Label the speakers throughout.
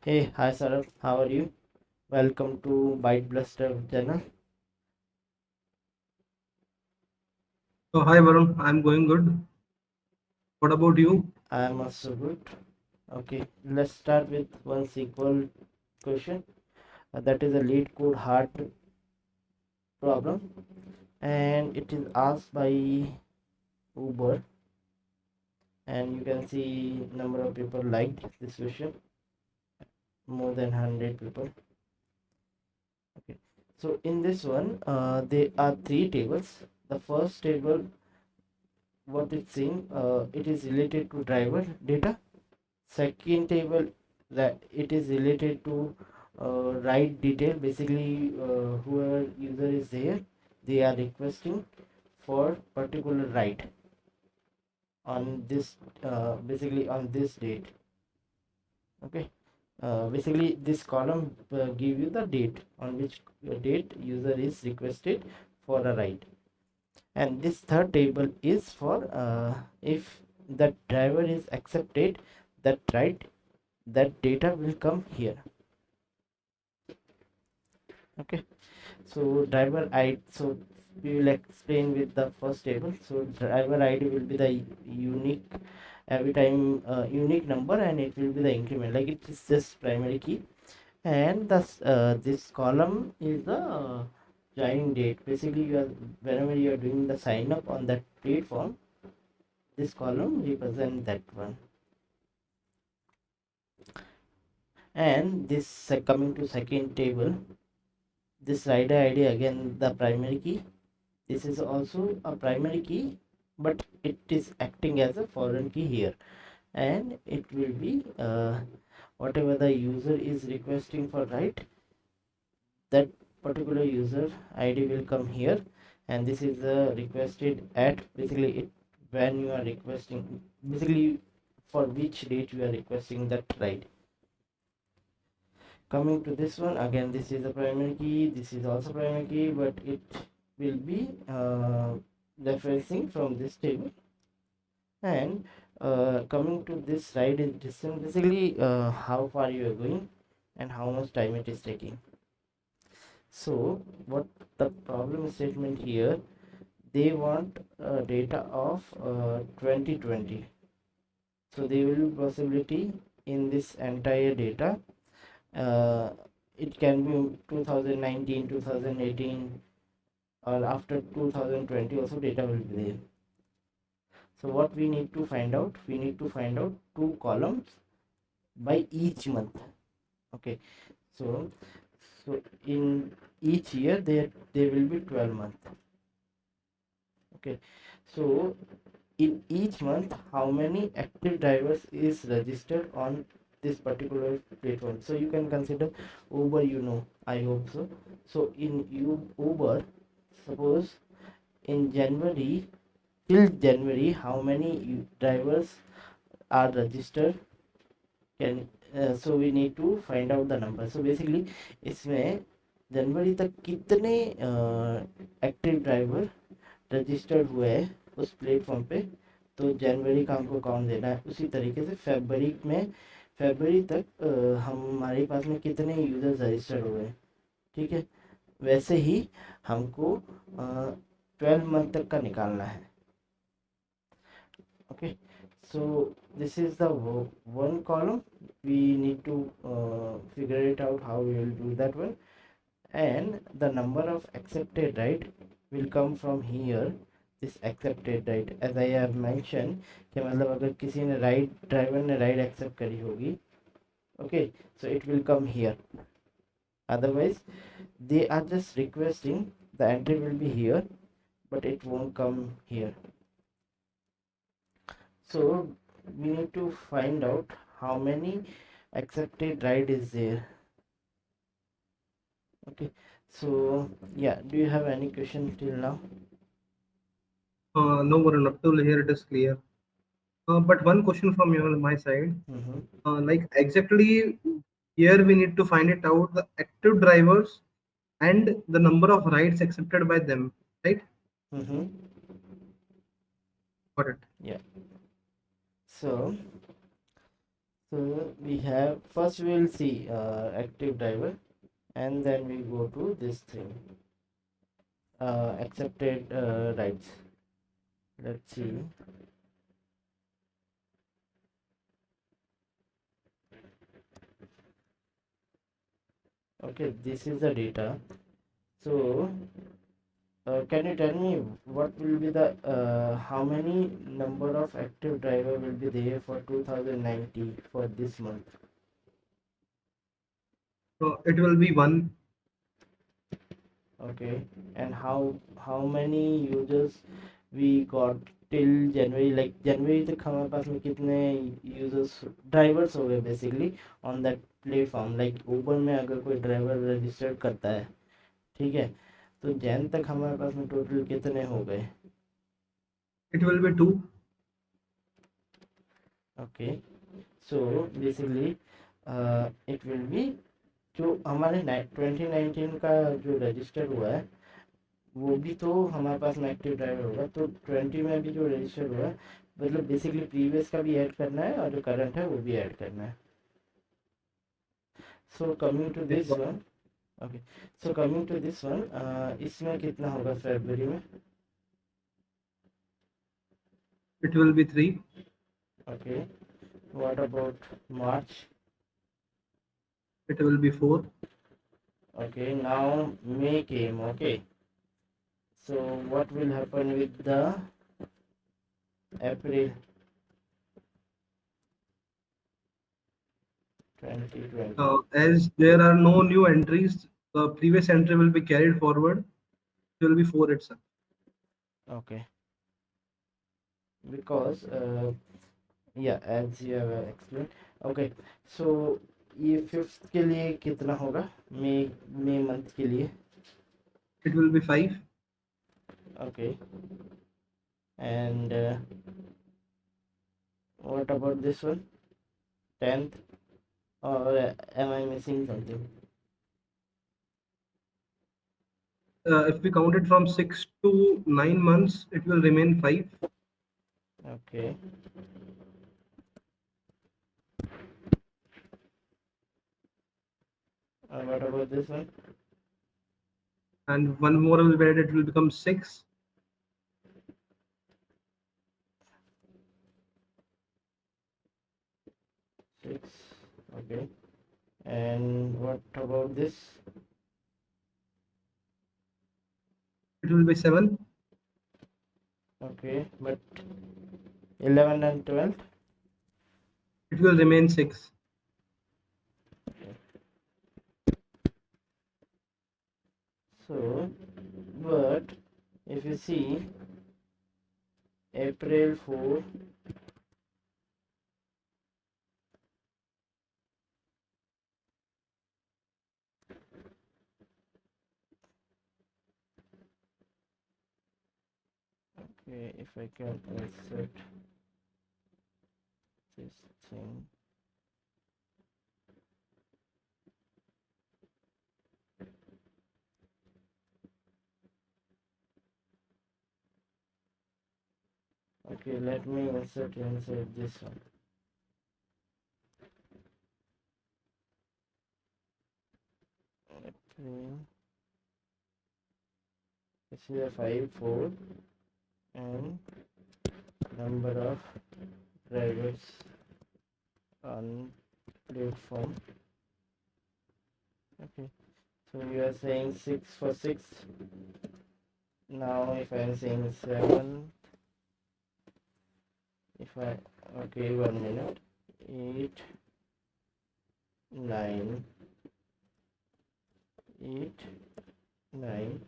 Speaker 1: Hey, hi Saurabh, how are you? Welcome to Byte Blaster channel.
Speaker 2: So hi Varun, I'm going good. What about you?
Speaker 1: I am also good. Okay, let's start with one SQL question. That is a lead code hard problem, and it is asked by Uber, and you can see number of people liked this question, more than 100 people. Okay, so in this one, there are three tables. The first table, what it's saying, it is related to driver data. Second table, that it is related to ride detail. Basically, whoever user is there, they are requesting for particular ride on this, basically on this date. Okay, basically this column give you the date on which date user is requested for a ride, and this third table is for if the driver is accepted that ride, that data will come here. Okay, so driver id, so we will explain with the first table. So driver id will be the unique, every time unique number, and it will be the increment, like it is just primary key. And this column is the joining date. Basically, you are, whenever you are doing the sign up on that platform, this column represent that one. And this coming to second table, this rider id, again the primary key. This is also a primary key, but it is acting as a foreign key here, and it will be whatever the user is requesting for write, that particular user id will come here. And this is the requested at, basically it, when you are requesting, basically for which date you are requesting that write. Coming to this one, again this is the primary key, this is also primary key, but it will be referencing from this table. And coming to this ride is distance, basically how far you are going and how much time it is taking. So what the problem statement here, they want data of 2020. So there will be possibility in this entire data, uh, it can be 2019, 2018, or after 2020 also data will be there. So what we need to find out, we need to find out two columns by each month. Okay, so in each year there will be 12 months. Okay, so in each month how many active drivers is registered on this particular platform. So you can consider Uber, you know, I hope so. So in Uber, suppose in January, till January, how many drivers are registered, can so we need to find out the number. So basically इसमें जनवरी तक कितने active driver registered हुए हैं उस platform पे, तो जनवरी का हमको काउंट देना है। उसी तरीके से फरवरी में, फरवरी तक हमारे पास में कितने यूजर्स रजिस्टर्ड हुए हैं, ठीक है। वैसे ही हमको 12 मंथ तक का निकालना है। Okay, so this is the one column. We need to figure it out how we will do that one. And the number of accepted right will come from here, this accepted right, as I have mentioned कि मतलब अगर किसी ने right, driver ने right accept करी होगी, okay, so it will come here. Otherwise they are just requesting, the entry will be here but it won't come here. So we need to find out how many accepted ride is there. Okay, so yeah, do you have any question till now?
Speaker 2: No Varun, up till here it is clear. But one question from my side.
Speaker 1: Mm-hmm.
Speaker 2: Like exactly here we need to find it out the active drivers and the number of rides accepted by them. Right?
Speaker 1: Mm-hmm.
Speaker 2: Got it.
Speaker 1: Yeah, so So we have, first we will see active driver, and then we go to this thing, accepted rights. Let's see. Okay, this is the data. So can you tell me what will be the how many number of active driver will be there for 2090 for this month?
Speaker 2: So it will be 1.
Speaker 1: Okay, and how many users we got till January? Like जनवरी तक हमारे पास में कितने users drivers हो गए basically on that platform? Like Uber में अगर कोई ड्राइवर रजिस्टर्ड करता है, ठीक है, तो जैन तक हमारे पास में टोटल कितने हो गए?
Speaker 2: It will be 2.
Speaker 1: Okay, so basically it will B, जो हमारे 2019 का जो रजिस्टर हुआ है वो भी तो हमारे पास में एक्टिव ड्राइवर होगा, तो 20 में भी जो रजिस्टर हुआ है, मतलब बेसिकली प्रीवियस का भी ऐड करना है और जो करंट है वो भी ऐड करना है. So coming to this one. Okay, so coming to this one, इसमें कितना होगा फरवरी में?
Speaker 2: It will be 3.
Speaker 1: Okay, what about March?
Speaker 2: It will be 4.
Speaker 1: Okay, now May came. Okay, so what will happen with the April 2020?
Speaker 2: As there are no new entries, the previous entry will be carried forward. It will be 4 itself.
Speaker 1: Okay, because yeah, as you have explained. Okay, so ये fifth के लिए कितना होगा? मई month के लिए?
Speaker 2: It will be 5.
Speaker 1: Okay, and what about this one, 10th? Or am I missing something?
Speaker 2: If we count it from 6 to 9 months, it will remain 5.
Speaker 1: Okay, what about this one?
Speaker 2: And one more will be added, it will become 6.
Speaker 1: 6. Okay, and what about this?
Speaker 2: It will be 7.
Speaker 1: Okay, but 11 and 12?
Speaker 2: It will remain 6.
Speaker 1: So, but if you see April 4, okay, if I can insert this thing. Okay, let me insert inside this one. April. This is a 5, 4, and number of drivers on platform. Okay, so you are saying 6 for 6. Now if I am saying 7, if I, okay, 1 minute, 8, 9, 8, 9,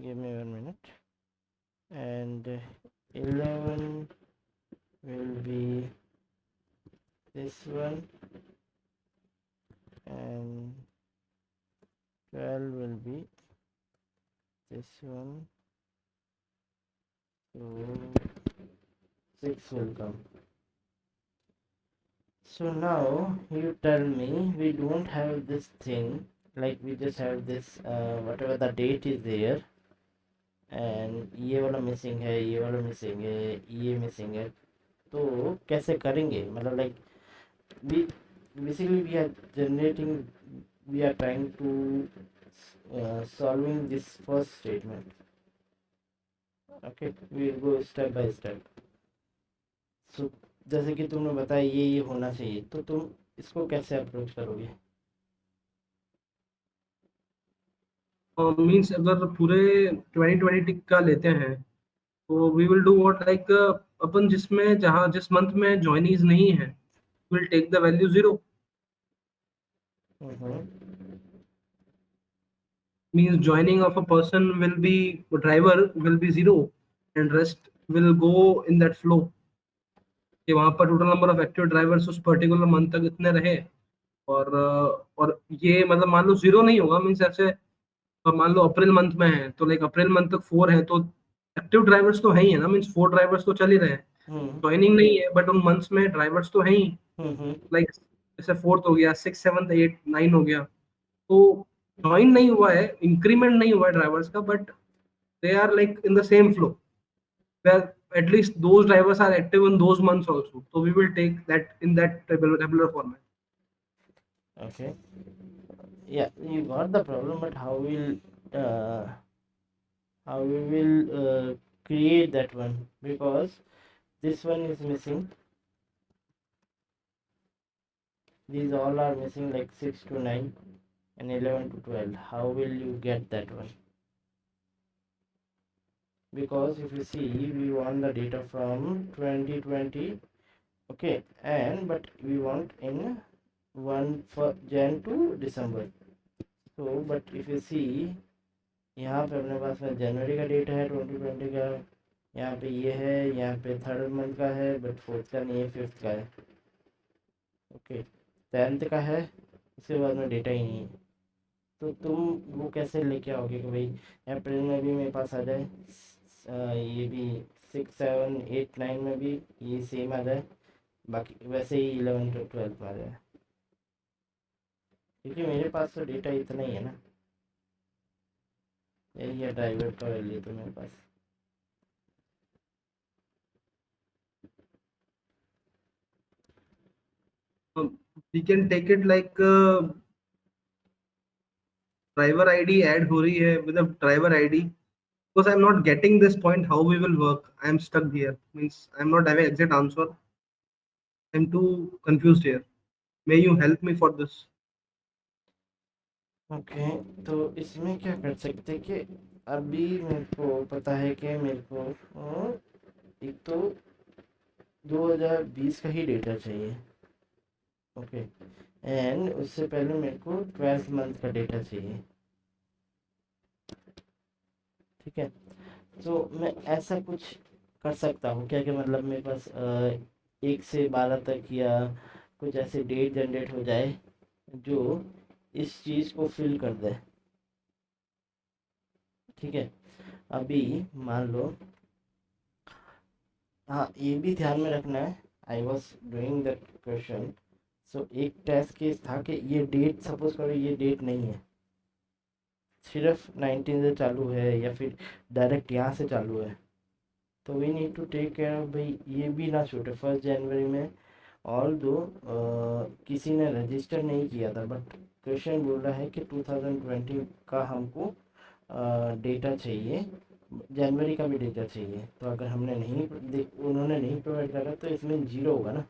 Speaker 1: give me 1 minute, and 11 will be this one, and 12 will be this one, so 6 will come. So now you tell me, we don't have this thing, like we just have this whatever the date is there, and ये वाला missing है, ये वाला missing है, ये missing है, तो कैसे करेंगे? मतलब like we basically we are generating, we are trying to solving this first statement. Okay, we will go step by step. So जैसे कि तुमने बताया ये होना चाहिए, तो तुम इसको कैसे अप्रोच करोगे?
Speaker 2: मीन्स अगर पूरे 2020 टिक का लेते हैं तो we will do what like अपन जिसमें जहाँ जिस मंथ में ज्वाइनीज नहीं है will take the value 0.
Speaker 1: Hmm.
Speaker 2: Means joining of a person will be driver will be 0 and rest will go in that flow कि वहां पर total number of active drivers उस पर्टिकुलर मंथ तक इतने रहे. और ये मतलब मान लो 0 नहीं होगा. मीन्स ऐसे मान लो अप्रैल मंथ में है तो लाइक अप्रैल मंथ तक 4 है तो एक्टिव ड्राइवर्स तो है ही है ना. मीन्स 4 ड्राइवर्स तो चल ही रहे हैं.
Speaker 1: हम्म।
Speaker 2: ज्वाइनिंग नहीं है बट उन मंथ्स में ड्राइवर्स तो है ही.
Speaker 1: हम्म।
Speaker 2: लाइक जैसे फोर्थ हो गया, सिक्स, सेवन्थ, एट, नाइन हो गया. तो ज्वाइन नहीं हुआ है, इंक्रीमेंट नहीं हुआ है ड्राइवर्स का, but they are like in the same flow where at least those drivers are active in those months also, so we will take that in that tabular format.
Speaker 1: Okay. Yeah, you got the problem, but how we will create that one, because this one is missing, these all are missing, like 6 to 9 and 11 to 12. How will you get that one? Because if you see, we want the data from 2020. Okay, and but we want in one for Jan to December. So but if you see, यहाँ पे अपने पास में जनवरी का data है 2020 का, यहाँ पे ये है, यहाँ पे थर्ड मंथ का है, बट फोर्थ का नहीं है, फिफ्थ का है। ओके, 10th का है, उसके बाद में डेटा ही नहीं है। तो तुम वो कैसे लेके आओगे कि भाई अप्रैल में भी मेरे पास आ जाए, ये भी 6, 7, 8, 9 में भी ये सेम आ जाए, बाकी वैसे ही 11 to 12 में आ जाए, क्योंकि मेरे पास तो डेटा इतना ही है ना, यही है ड्राइवर का वैल्यू तो मेरे पास।
Speaker 2: We can take it like driver id add हो रही है with a driver id, because I'm not getting this point how we will work. I'm stuck here. Means I'm not having exact answer. I'm too confused here. May you help me for this?
Speaker 1: Okay, तो इसमें क्या कर सकते हैं कि अभी मेरे को पता है कि मेरे को एक तो 2020 का ही डेटा चाहिए। ओके, एंड उससे पहले मेरे को 12th मंथ का डेटा चाहिए। ठीक है, तो मैं ऐसा कुछ कर सकता हूँ क्या कि मतलब मेरे पास 1 से 12 तक या कुछ ऐसे डेट जनरेट हो जाए जो इस चीज़ को फिल कर दे। ठीक है, अभी मान लो, हाँ ये भी ध्यान में रखना है, I was doing that question. So एक टेस्ट केस था कि ये डेट, सपोज करो ये डेट नहीं है, सिर्फ 19 से चालू है या फिर डायरेक्ट यहाँ से चालू है, तो we need to take care of भाई ये भी ना छूटे 1 जनवरी में। और दो किसी ने रजिस्टर नहीं किया था, बट क्वेश्चन बोल रहा है कि 2020 का हमको डेटा चाहिए, जनवरी का भी डेटा चाहिए, तो अगर हमने नहीं उन्होंने नहीं प्रोवाइड करा तो इसमें 0 होगा ना।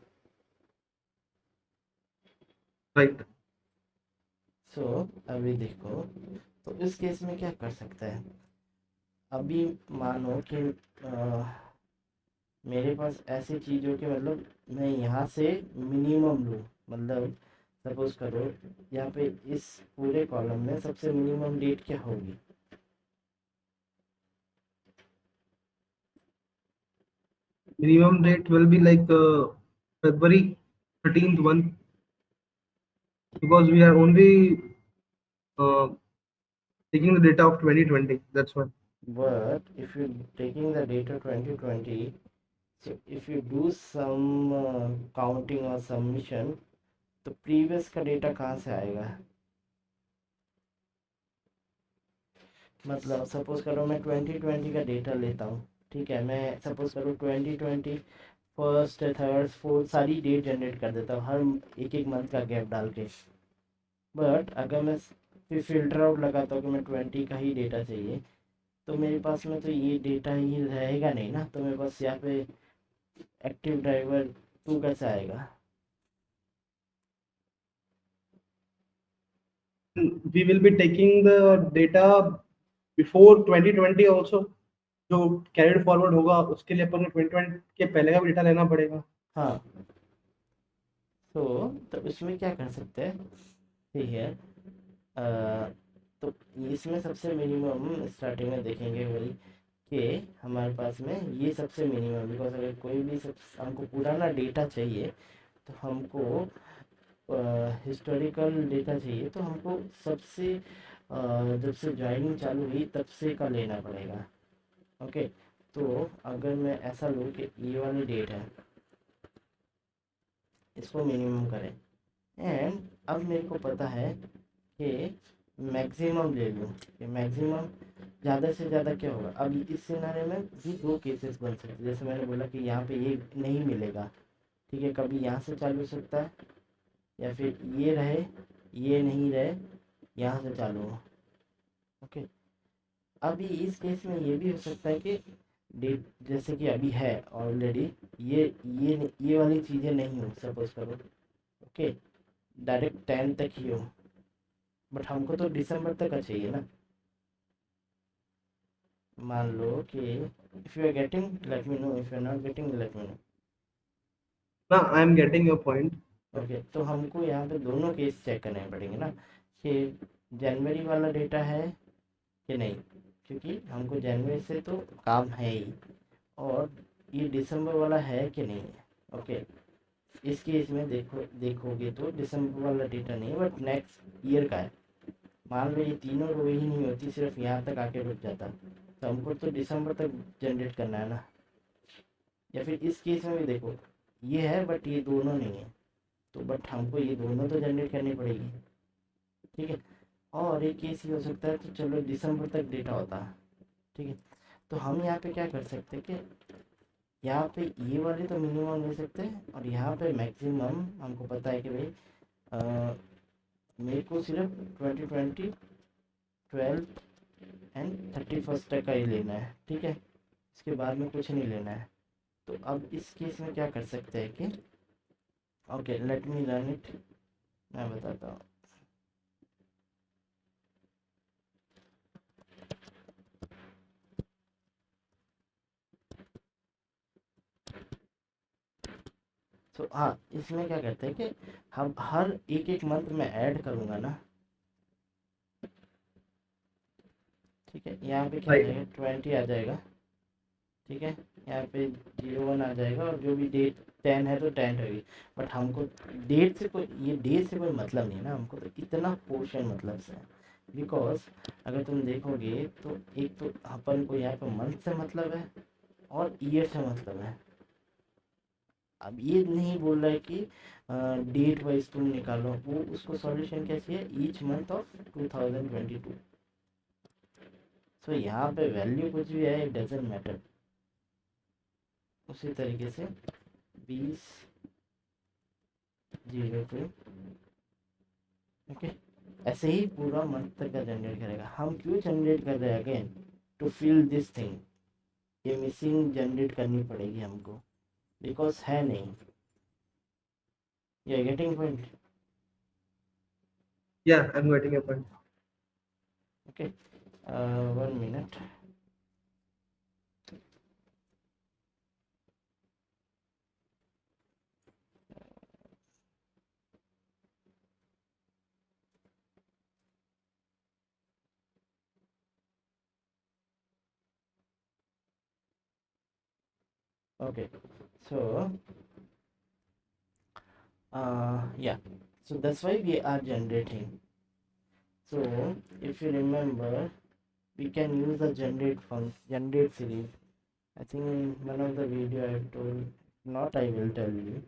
Speaker 2: Right.
Speaker 1: सो अभी देखो, तो इस केस में क्या कर सकता है, अभी मानो कि मेरे पास ऐसी चीज़ हो कि मतलब मैं यहाँ से मिनिमम लूँ, मतलब सपोज करो यहाँ पे इस पूरे कॉलम में सबसे मिनिमम डेट क्या होगी?
Speaker 2: Minimum date will be like February 13th one, because we are only uh, taking the data of 2020. That's why.
Speaker 1: But if you're taking the data 2020, so if you do some counting or submission, तो previous का data कहाँ से आएगा? मतलब suppose करो मैं 2020 का data लेता हूँ, ठीक है, मैं सपोज करो 2020 फर्स्ट थर्ड फोर्थ सारी डेट जनरेट कर देता हूँ हर एक एक मंथ का गैप डाल के। बट अगर मैं फिर फिल्टर आउट लगाता हूँ कि मैं 20 का ही डेटा चाहिए, तो मेरे पास में तो ये डेटा ही रहेगा नहीं ना, तो मेरे पास यहाँ पे एक्टिव ड्राइवर 2 कैसे आएगा?
Speaker 2: We will be taking the data before 2020 also, जो कैरिड फॉरवर्ड होगा उसके लिए अपन को 2020 के पहले का भी डेटा लेना पड़ेगा।
Speaker 1: हाँ, तो इसमें क्या कर सकते हैं, ठीक है, तो इसमें सबसे मिनिमम स्टार्टिंग में देखेंगे वही कि हमारे पास में ये सबसे मिनिमम, बिकॉज अगर कोई भी सब हमको पुराना डेटा चाहिए तो हमको हिस्टोरिकल डेटा चाहिए, तो हमको सबसे जब से ज्वाइनिंग चालू हुई तब से का लेना पड़ेगा। ओके, तो अगर मैं ऐसा लूँ कि ये वाली डेट है, इसको मिनिमम करें, एंड अब मेरे को पता है कि मैक्सिमम ले लूँ, कि मैक्सिमम ज़्यादा से ज़्यादा क्या होगा। अब इस सिनारे में भी दो केसेस बन सकते हैं, जैसे मैंने बोला कि यहाँ पे ये नहीं मिलेगा, ठीक है, कभी यहाँ से चालू हो सकता है, या फिर ये रहे ये नहीं रहे यहाँ से चालू हो। ओके, अभी इस केस में ये भी हो सकता है कि डेट जैसे कि अभी है ऑलरेडी, ये वाली चीज़ें नहीं हो, सपोज करो, ओके, डायरेक्ट 10 तक ही हो, बट हमको तो दिसंबर तक का चाहिए ना। मान लो कि if you are getting let me know, if you are not getting let me know.
Speaker 2: ना, I am getting your point.
Speaker 1: Okay, तो हमको यहाँ पे दोनों केस चेक करने पड़ेंगे ना, कि जनवरी वाला डेटा है कि नहीं, क्योंकि हमको जनवरी से तो काम है ही, और ये दिसंबर वाला है कि नहीं है। ओके, इस केस में देखोगे तो दिसंबर वाला डेटा नहीं है, बट नेक्स्ट ईयर का है। मान लो ये तीनों रो ही नहीं होती, सिर्फ यहाँ तक आके रुक जाता, तो हमको तो दिसंबर तक जनरेट करना है ना। या फिर इस केस में भी देखो, ये है बट ये दोनों नहीं है, तो बट हमको ये दोनों तो जनरेट करनी पड़ेगी, ठीक है। और एक केस ये हो सकता है, तो चलो दिसंबर तक डेटा होता है, ठीक है, तो हम यहाँ पे क्या कर सकते हैं कि यहाँ पे ये वाले तो मिनिमम ले सकते हैं, और यहाँ पे मैक्सिमम हमको पता है कि भाई मेरे को सिर्फ 2020 12 एंड 31 तक का ही लेना है, ठीक है, इसके बाद में कुछ नहीं लेना है। तो अब इस केस में क्या कर सकते हैं कि okay let me learn it, मैं बताता हूँ। तो हाँ, इसमें क्या करते हैं कि हम हर एक एक मंथ में ऐड करूँगा ना, ठीक है, यहाँ पे क्या आ
Speaker 2: राइट।
Speaker 1: जाएगा 20 आ जाएगा, ठीक है, यहाँ पे 01 आ जाएगा, और जो भी डेट 10 है तो 10 रहेगी। बट हमको डेट से कोई, ये डेट से कोई मतलब नहीं ना, हमको तो इतना पोर्शन मतलब से है, बिकॉज अगर तुम देखोगे तो एक तो अपन को यहाँ पे मंथ से मतलब है और ईयर से मतलब है। अब ये नहीं बोल रहा है कि डेट वाइज तुम निकालो, वो उसको सॉल्यूशन कैसे है, ईच मंथ ऑफ 2022। सो यहाँ पे वैल्यू कुछ भी है, इट डजेंट मैटर। उसी तरीके से 20/02, ओके, ऐसे ही पूरा मंथ तक का जनरेट करेगा। हम क्यों जनरेट कर रहे हैं again, to fill this thing, ये मिसिंग जनरेट करनी पड़ेगी हमको, बिकॉज है नहीं। You are getting point?
Speaker 2: Yeah, I am getting your point.
Speaker 1: Okay, 1 minute. Okay, so yeah, so that's why we are generating. So if you remember, we can use the generate series. I think in one of the video I have told, not I will tell you.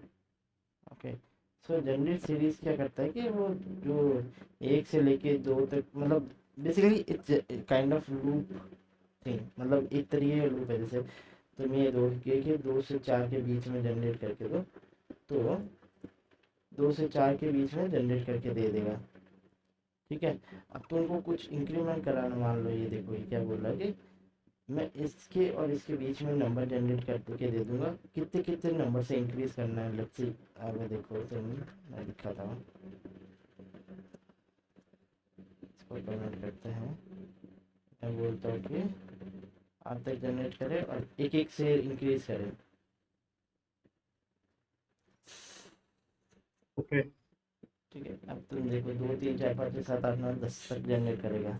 Speaker 1: Okay, so generate series क्या करता है कि वो जो 1 से लेके 2 तक, मतलब basically it's kind of loop thing, मतलब एक तरीके का लूप है। जैसे तुम ये दो के 2 से 4 के बीच में जनरेट करके दो, तो 2 से 4 के बीच में जनरेट करके दे देगा। ठीक है, अब तुमको कुछ इंक्रीमेंट कराना, मान लो ये देखो ये क्या बोल रहा है कि मैं इसके और इसके बीच में नंबर जनरेट करके दे दूंगा, कितने कितने नंबर से इंक्रीज करना है। लेट्स सी, आगे देखो तुम, मैं दिखाता हूँ, इसको कमेंट करते हैं। मैं बोलता हूँ कि आप तक जनरेट करें और एक एक से इंक्रीज करें।
Speaker 2: ओके।
Speaker 1: ठीक है, अब तुम देखो 2 3 4 5 6 7 8 9 10 तक जनरेट करेगा।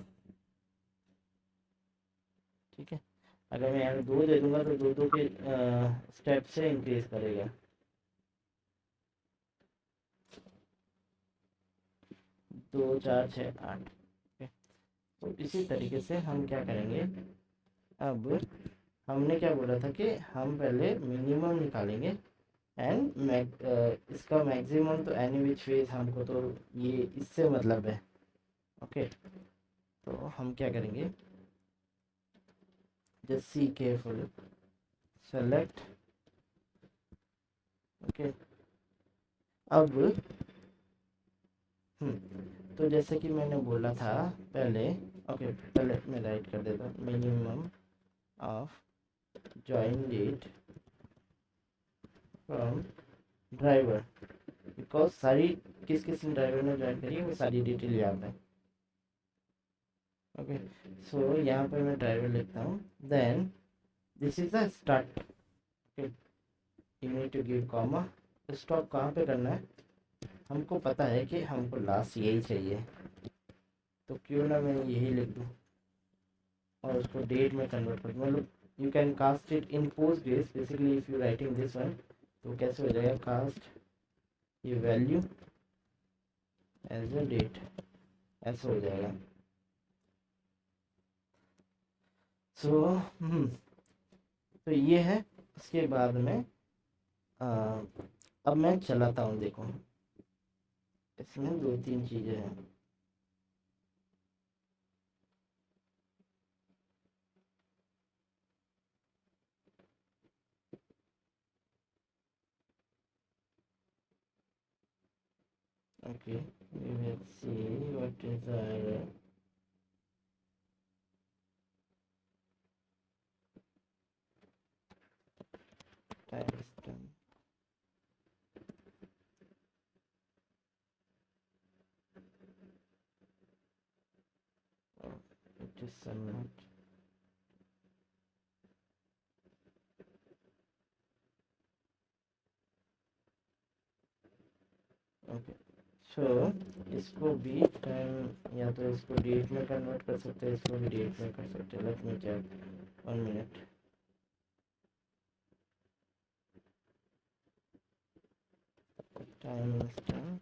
Speaker 1: ठीक है, अगर मैं यहाँ 2 दे दूंगा तो 2 2 के स्टेप से इंक्रीज करेगा। 2 4 6 8। तो इसी तरीके से हम क्या करेंगे, अब हमने क्या बोला था कि हम पहले मिनिमम निकालेंगे एंड इसका मैक्सिमम, तो एनी विच वेज हमको तो ये इससे मतलब है। ओके, तो हम क्या करेंगे, just see careful, select. Okay, अब तो जैसे कि मैंने बोला था पहले, ओके पहले मैं राइट कर देता हूँ, minimum of join date from driver, because सारी किस किस ड्राइवर ने ज्वाइन करी है वो सारी डिटेल याद है। ओके, सो यहाँ पर मैं ड्राइवर लिखता हूँ, then this is the start. Okay, you need to give comma. Stop कहाँ पे करना है, हमको पता है कि हमको लास्ट यही चाहिए, तो क्यों ना मैं यही लिख दूँ और उसको डेट में कन्वर्ट कर दूँ। मतलब you can cast it in post days, basically if you writing this one, तो कैसे हो जाएगा, कास्ट ये वैल्यू एज अ डेट, ऐसा हो जाएगा। सो तो ये है। उसके बाद में अब मैं चलाता हूँ, देखो इसमें 2 3 चीज़ें हैं। Okay, let's see what is our timestamp. Oh, it is not. Okay, so इसको भी टाइम, या तो इसको डेट में कन्वर्ट कर सकते हैं, इसको भी डेट में कर सकते हैं। Let me check, 1 minute. Time stamp,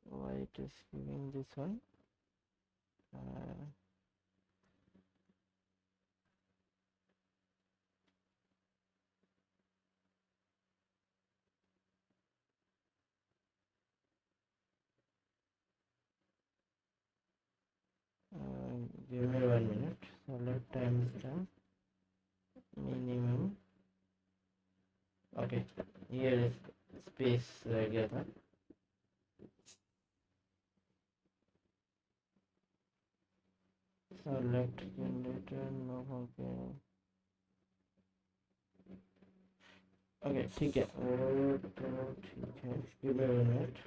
Speaker 1: why it is giving this one, uh, give me 1 minute। select timestamp minimum। Okay, ये स्पेस रह गया था। select generator, no, okay okay ठीक है, वो तो ठीक है, give me 1 minute।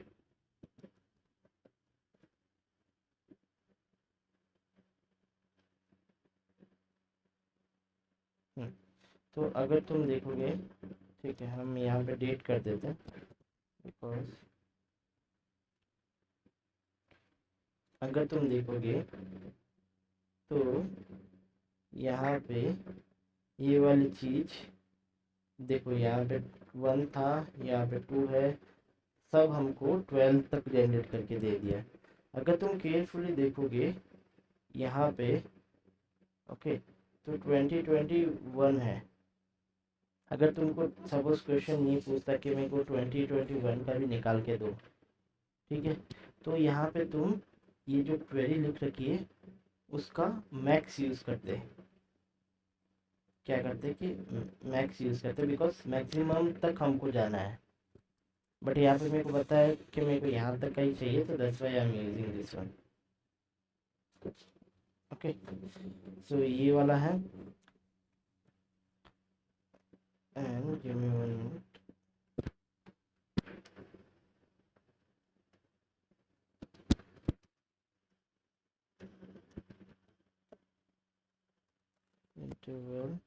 Speaker 1: तो अगर तुम देखोगे, ठीक है, हम यहाँ पे डेट कर देते हैं, बिकॉज अगर तुम देखोगे तो यहाँ पे ये वाली चीज़ देखो, यहाँ पे 1 था, यहाँ पे 2 है, सब हमको 12 तक जनरेट करके दे दिया। अगर तुम केयरफुली देखोगे यहाँ पे, ओके, तो 2021 है। अगर तुमको सपोज क्वेश्चन ये पूछता कि मेरे को 2021 का भी निकाल के दो, ठीक है, तो यहाँ पे तुम ये जो क्वेरी लिख रखी है उसका मैक्स यूज़ करते हैं। क्या करते कि मैक्स यूज़ करते हैं, बिकॉज मैक्सिमम तक हमको जाना है। बट यहाँ पे मेरे को पता है कि मेरे को यहाँ तक का ही चाहिए, तो that's why I am using this one. Okay, so ये वाला है। And give me 1 minute. Interval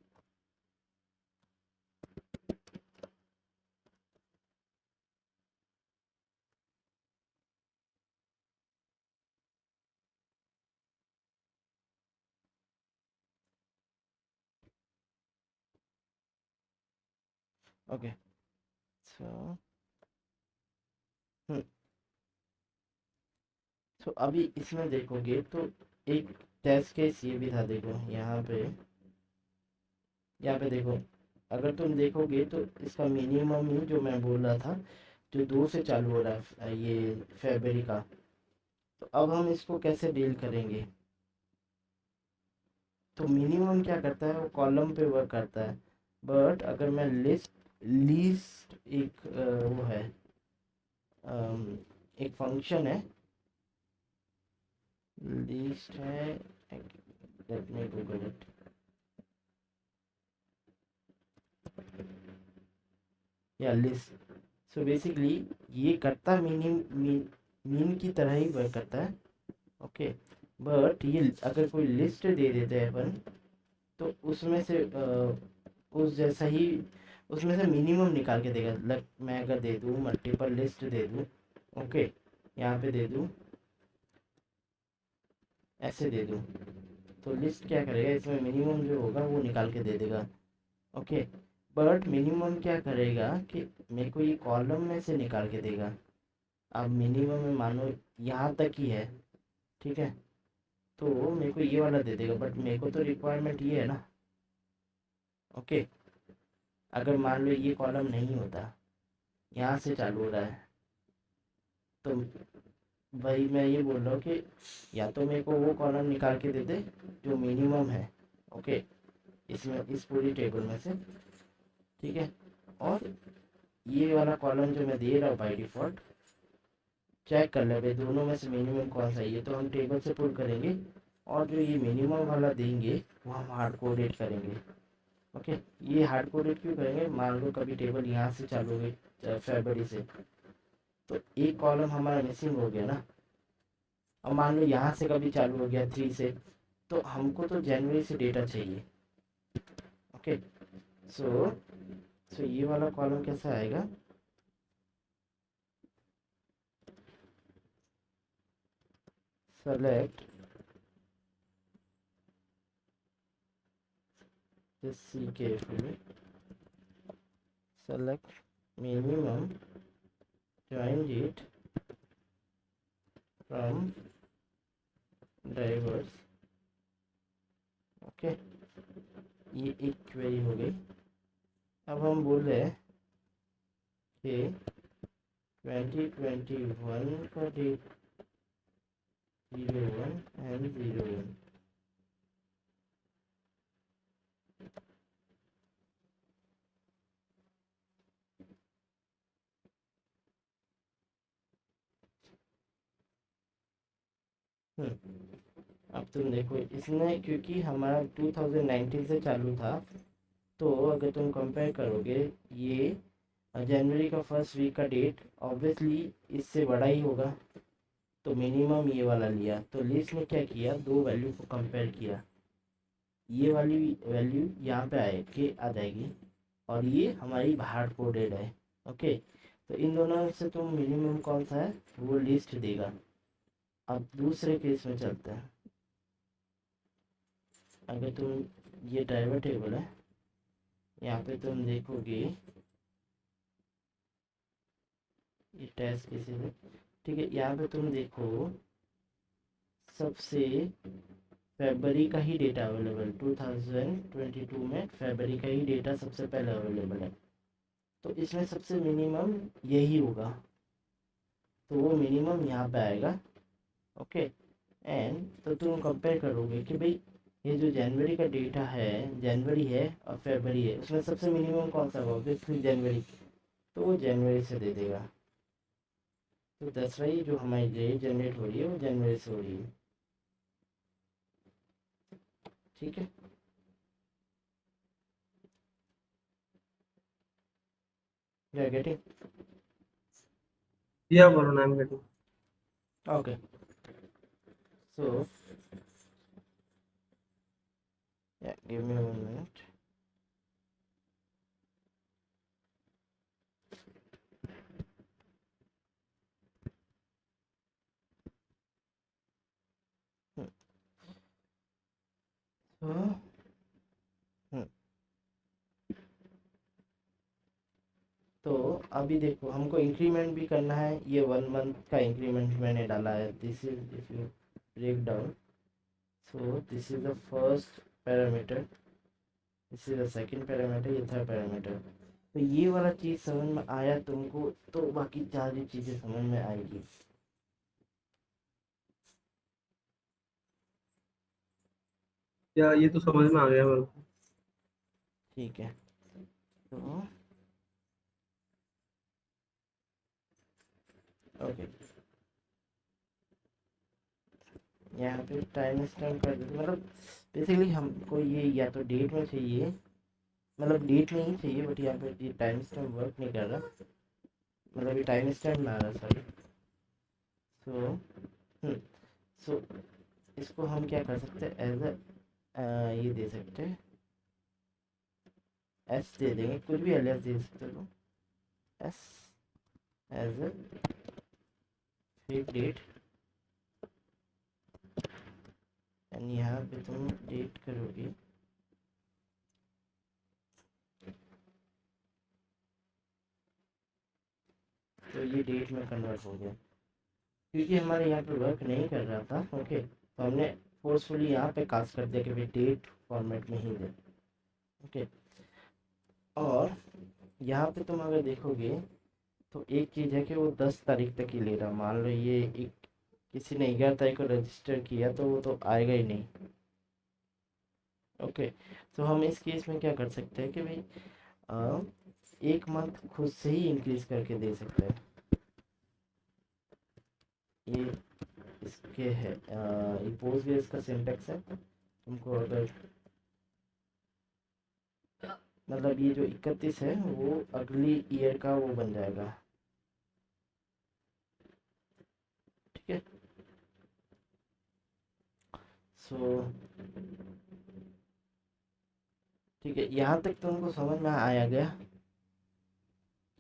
Speaker 1: okay, so तो अभी इसमें देखोगे तो एक टेस्ट केस ये भी था, देखो यहाँ पे देखो, अगर तुम देखोगे तो इसका मिनिमम ही जो मैं बोल रहा था, जो 2 से चालू हो रहा है ये फरवरी का, तो अब हम इसको कैसे डील करेंगे। तो मिनिमम क्या करता है, वो कॉलम पे वर्क करता है। बट अगर मैं लीस्ट एक वो है, एक फंक्शन है, लीस्ट है, लेट मी गूगल इट। या लिस्ट, सो बेसिकली ये करता मीन की तरह ही वर्क करता है। ओके, बट ये अगर कोई लिस्ट दे देते हैं अपन, तो उसमें से उस जैसा ही उसमें से मिनिमम निकाल के देगा। लग मैं अगर दे दूँ मल्टीपल लिस्ट दे दूँ, ओके, यहाँ पे दे दूँ, ऐसे दे दूँ, तो लिस्ट क्या करेगा, इसमें मिनिमम जो होगा वो निकाल के दे देगा। ओके, बट मिनिमम क्या करेगा कि मेरे को ये कॉलम में से निकाल के देगा। अब मिनिमम में मानो यहाँ तक ही है, ठीक है, तो मेरे को ये वाला दे देगा, बट मेरे को तो रिक्वायरमेंट ये है ना। ओके, अगर मान लो ये कॉलम नहीं होता, यहाँ से चालू हो रहा है, तो वही मैं ये बोल रहा हूँ कि या तो मेरे को वो कॉलम निकाल के दे दे जो मिनिमम है, ओके, इसमें इस पूरी टेबल में से, ठीक है, और ये वाला कॉलम जो मैं दे रहा हूँ बाई डिफ़ॉल्ट, चेक कर ले भाई दोनों में से मिनिमम कौन सा है। ये तो हम टेबल से पुल करेंगे, और जो ये मिनिमम वाला देंगे वो हम हार्ड कोडेड करेंगे। ओके, ये हार्ड कोडेड क्यों करेंगे, मान लो कभी टेबल यहाँ से चालू हुई फरवरी से, तो एक कॉलम हमारा मिसिंग हो गया ना। अब मान लो यहाँ से कभी चालू हो गया 3 से, तो हमको तो जनवरी से डेटा चाहिए। ओके, सो सो ये वाला कॉलम कैसा आएगा, select, just see carefully, select minimum, join it from drivers। Okay, ये एक क्वेरी हो गई। अब हम बोल रहे हैं कि 2021 का डेट 01 एंड 01। अब तुम देखो इसमें, क्योंकि हमारा 2019 से चालू था, तो अगर तुम कंपेयर करोगे ये जनवरी का फर्स्ट वीक का डेट ऑब्वियसली इससे बड़ा ही होगा, तो मिनिमम ये वाला लिया। तो लिस्ट ने क्या किया, दो वैल्यू को कंपेयर किया, ये वाली वैल्यू यहाँ पे आए के आ जाएगी, और ये हमारी हार्ड कोडेड है। ओके, तो इन दोनों में से तुम मिनिमम कौन सा है वो लिस्ट देगा। अब दूसरे केस में चलते हैं। अगर तुम, ये ड्राइवर टेबल है, यहाँ पे तुम देखोगे ये टेस्ट केसेस है, ठीक है, यहाँ पे तुम देखो सबसे फरवरी का ही डेटा अवेलेबल, 2022 में फरवरी का ही डेटा सबसे पहले अवेलेबल है, तो इसमें सबसे मिनिमम यही होगा, तो वो मिनिमम यहाँ पे आएगा। ओके, एंड तो तुम कंपेयर करोगे कि भाई ये जो जनवरी का डेटा है, जनवरी है और फरवरी है, उसमें सबसे मिनिमम कौन सा होगा, ऑब्वियसली जनवरी, तो वो जनवरी से दे देगा। तो 10वीं जो हमारी डेट जनरेट हो रही है वो जनवरी से हो रही है। ठीक है, you are getting?
Speaker 2: Yeah, Varun, I'm getting.
Speaker 1: Okay, so yeah, give me 1 minute. So, तो अभी देखो हमको इंक्रीमेंट भी करना है, ये 1 मंथ का इंक्रीमेंट मैंने डाला है, this is if you break down, so this is the first parameter, this is the second parameter, ये थर्ड पैरामीटर। तो ये वाला चीज़ समझ में आया तुमको, तो बाकी सारी चीज़ें समझ में आएगी।
Speaker 2: या ये तो समझ में आ गया मेरे को।
Speaker 1: ठीक है, तो ओके, यहाँ पे टाइम स्टैम्प कर देते, मतलब बेसिकली हमको ये या तो डेट में चाहिए, मतलब डेट में ही चाहिए, बट यहाँ पे ये टाइम स्टैम्प वर्क नहीं कर रहा, मतलब ये टाइम स्टैम्प ना आ रहा, सॉरी। सो सो इसको हम क्या कर सकते हैं, एज अ ये दे सकते हैं, एस दे देंगे, कुछ भी एलियास दे सकते हो, एस एज अ फिर डेट, एंड यहाँ पे तुम डेट करोगे, तो ये डेट में कन्वर्ट हो गया, क्योंकि हमारे यहाँ पे वर्क नहीं कर रहा था। ओके, तो हमने फोर्सफुली यहाँ पे कास्ट कर दिया कि भाई डेट फॉर्मेट में ही दे। ओके, और यहाँ पे तुम अगर देखोगे तो एक चीज़ है कि वो 10 तारीख तक ही ले रहा, मान लो ये एक किसी ने 11 तारीख को रजिस्टर किया तो वो तो आएगा ही नहीं। ओके, तो हम इस केस में क्या कर सकते हैं कि भाई 1 मंथ खुद से ही इंक्रीज करके दे सकते हैं। ये इसके है, ये पोस्टग्रेस का सिंटेक्स है, तुमको अगर मतलब ये जो 31 है वो अगली ईयर का वो बन जाएगा। ठीक है, सो ठीक है, यहाँ तक तुमको समझ में आया गया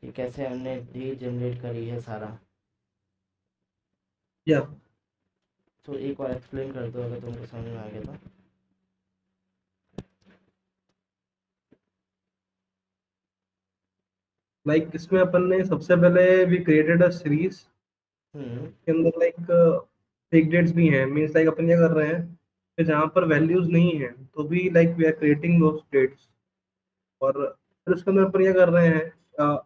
Speaker 1: कि कैसे हमने डेट जनरेट करी है सारा।
Speaker 2: या
Speaker 1: तो एक बार एक्सप्लेन कर दो अगर तुमको समझ में आ गया तो।
Speaker 2: लाइक इसमें अपन ने सबसे पहले वी क्रिएटेड अ सीरीज
Speaker 1: हम्म
Speaker 2: के अंदर लाइक फिक डेट्स भी हैं, मींस लाइक अपन क्या कर रहे हैं कि जहाँ पर वैल्यूज नहीं है तो भी like we are creating those dates, और फिर उसके अंदर अपन क्या कर रहे हैं,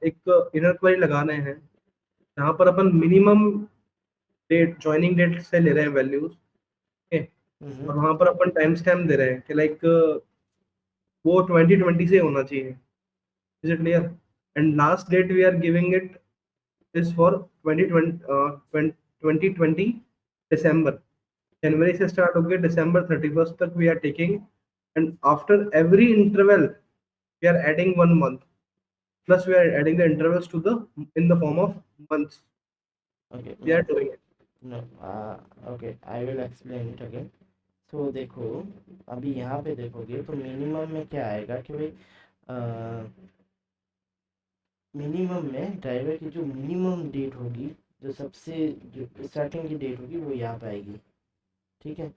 Speaker 2: एक इनर क्वेरी लगा रहे हैं जहाँ पर अपन मिनिमम डेट ज्वाइनिंग डेट से ले रहे हैं वैल्यूज। ओके, और
Speaker 1: हम्म
Speaker 2: वहाँ पर अपन टाइम स्टैम्प दे रहे हैं कि लाइक वो 2020 से होना चाहिए। Is it clear? And last date we are giving it is for 2020 December, जनवरी से स्टार्ट होकर दिसंबर 31st तक we are taking, and after every interval we are adding 1 month, plus we are adding the intervals to the in the form of months.
Speaker 1: Okay,
Speaker 2: We
Speaker 1: no
Speaker 2: are doing it.
Speaker 1: No, okay, I will explain it again. तो देखो, अभी यहाँ पे देखोगे तो minimum में क्या आएगा कि भाई मिनिमम में ड्राइवर की जो मिनिमम डेट होगी, जो सबसे जो स्टार्टिंग की डेट होगी वो यहाँ पे आएगी। ठीक है,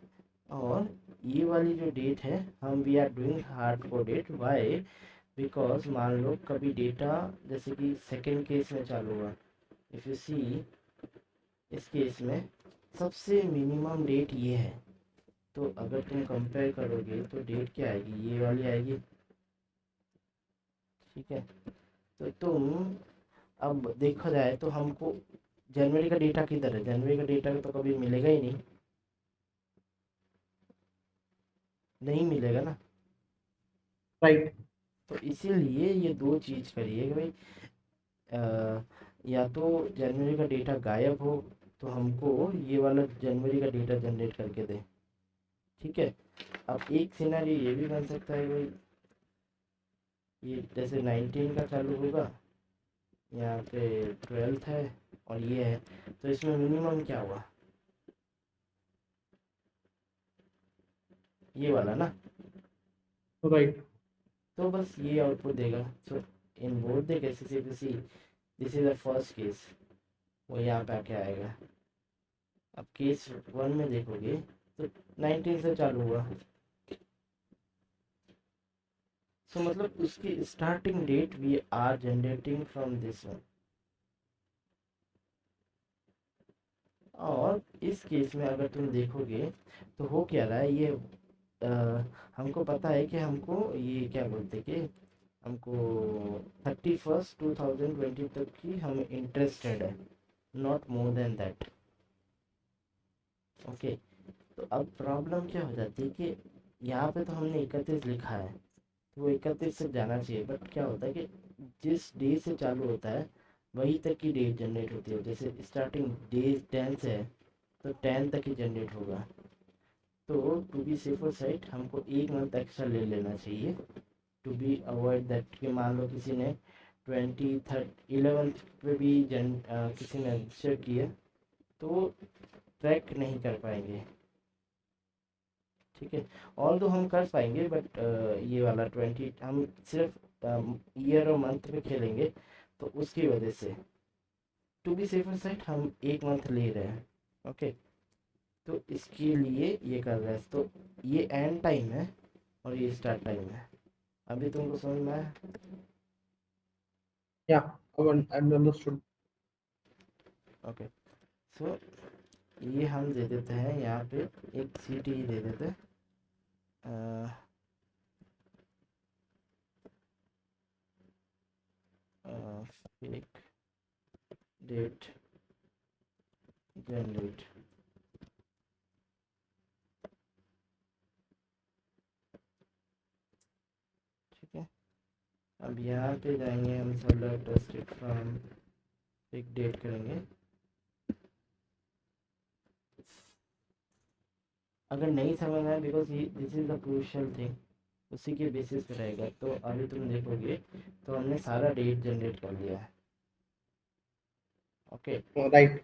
Speaker 1: और ये वाली जो डेट है हम we are doing hard coded, why because मान लो कभी डेटा जैसे कि सेकंड केस में चालू हुआ, इफ़ यू सी इस केस में सबसे मिनिमम डेट ये है, तो अगर तुम कंपेयर करोगे तो डेट क्या आएगी, ये वाली आएगी। ठीक है, तो तुम अब देखा जाए तो हमको जनवरी का डेटा किधर है, जनवरी का डेटा तो कभी मिलेगा ही नहीं, नहीं मिलेगा ना।
Speaker 2: राइट।
Speaker 1: तो इसीलिए ये दो चीज़ करिए कि भाई या तो जनवरी का डेटा गायब हो तो हमको ये वाला जनवरी का डेटा जनरेट करके दे। ठीक है, अब एक सिनेरियो ये भी बन सकता है भाई, ये जैसे 19 का चालू होगा, यहाँ पे 12th है और ये है, तो इसमें मिनिमम क्या हुआ, ये वाला ना।
Speaker 2: राइट।
Speaker 1: तो बस ये आउटपुट देगा। So in both the cases if you see this is the first case, वो यहाँ पे आके आएगा। अब केस 1 में देखोगे तो 19 से चालू हुआ, सो मतलब उसकी starting date we are generating from this one. और इस केस में अगर तुम देखोगे तो हो क्या रहा है, ये हमको पता है कि हमको ये क्या बोलते कि हमको 31st 2020 तक की हम इंटरेस्टेड है, not more than that. Okay, तो अब प्रॉब्लम क्या हो जाती है कि यहाँ पे तो हमने 31 लिखा है, तो वो 31 से जाना चाहिए, बट क्या होता है कि जिस डे से चालू होता है वही तक की डेट जनरेट होती है। जैसे स्टार्टिंग डे 10 से है तो 10 तक ही जनरेट होगा। तो टू बी सेफर साइड हमको एक मंथ एक्स्ट्रा ले लेना चाहिए, टू बी अवॉइड दैट कि मान लो किसी ने 11th पे भी किसी ने रजिस्टर किया तो ट्रैक नहीं कर पाएंगे। ठीक है, और तो हम कर पाएंगे बट ये वाला 20 हम सिर्फ ईयर और मंथ पे खेलेंगे, तो उसकी वजह से टू बी सेफर साइड हम एक मंथ ले रहे हैं। ओके, तो इसके लिए ये कर रहे हैं, तो ये एंड टाइम है और ये स्टार्ट टाइम है। अभी तुमको समझ में आया?
Speaker 2: या अंडरस्टूड।
Speaker 1: ओके, सो ये हम दे देते हैं यहाँ पे एक सिटी दे देते हैं, फेक डेट जनरेट। ठीक है, अब यहाँ पे जाएंगे हम select state from fake date करेंगे। अगर नहीं समझ आए बिकॉज ये this is the crucial thing, उसी के बेसिस पे रहेगा। तो अभी तुम देखोगे तो हमने सारा डेट जनरेट कर लिया है। Okay,
Speaker 2: right.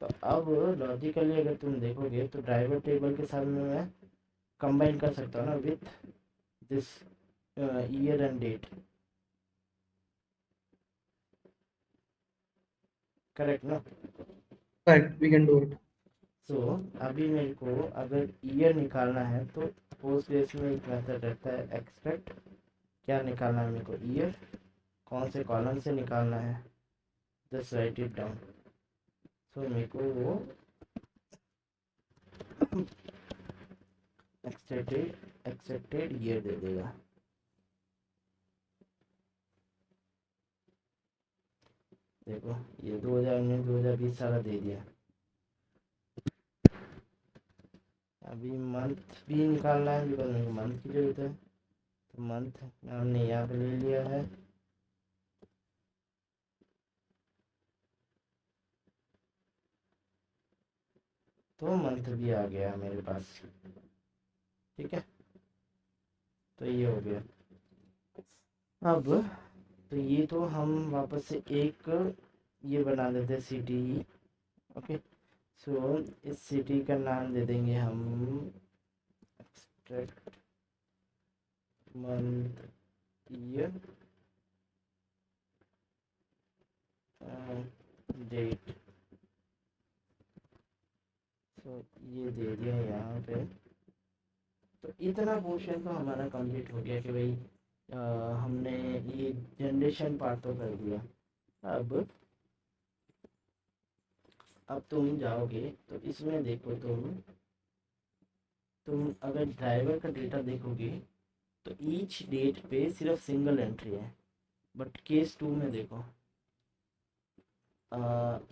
Speaker 1: तो अब लॉजिकली अगर तुम देखोगे तो ड्राइवर टेबल के साथ में मैं कंबाइन कर सकता हूँ ना with this year and date, correct ना।
Speaker 2: Right, we can do it.
Speaker 1: So अभी मेरे को अगर ईयर निकालना है तो पोस्टग्रेस में एक मेथड रहता है एक्सट्रैक्ट। क्या निकालना है मेरे को, ईयर, कौन से कॉलम से निकालना है, जस्ट राइट इट डाउन। सो मेरे को वो एक्सपेक्टेड ईयर दे देगा। देखो ये 2019 2020 सारा दे दिया। अभी मंथ भी निकालना है बिकॉज मेरे को मंथ की जरूरत है, तो मंथ हमने यहाँ पे ले लिया है। तो मंथ भी आ गया मेरे पास। ठीक है, तो ये हो गया। अब तो ये तो हम वापस से एक ये बना देते हैं सिटी। ओके, सो इस सिटी का नाम दे देंगे हम एक्सट्रैक्ट मंथ ईयर डेट। सो ये दे दिया यहाँ पे। तो इतना पोर्शन तो हमारा कंप्लीट हो गया कि भाई हमने ये जनरेशन पार्ट तो कर दिया। अब तुम जाओगे तो इसमें देखो तुम तुम अगर ड्राइवर का डेटा देखोगे तो ईच डेट पे सिर्फ सिंगल एंट्री है, बट केस 2 में देखो,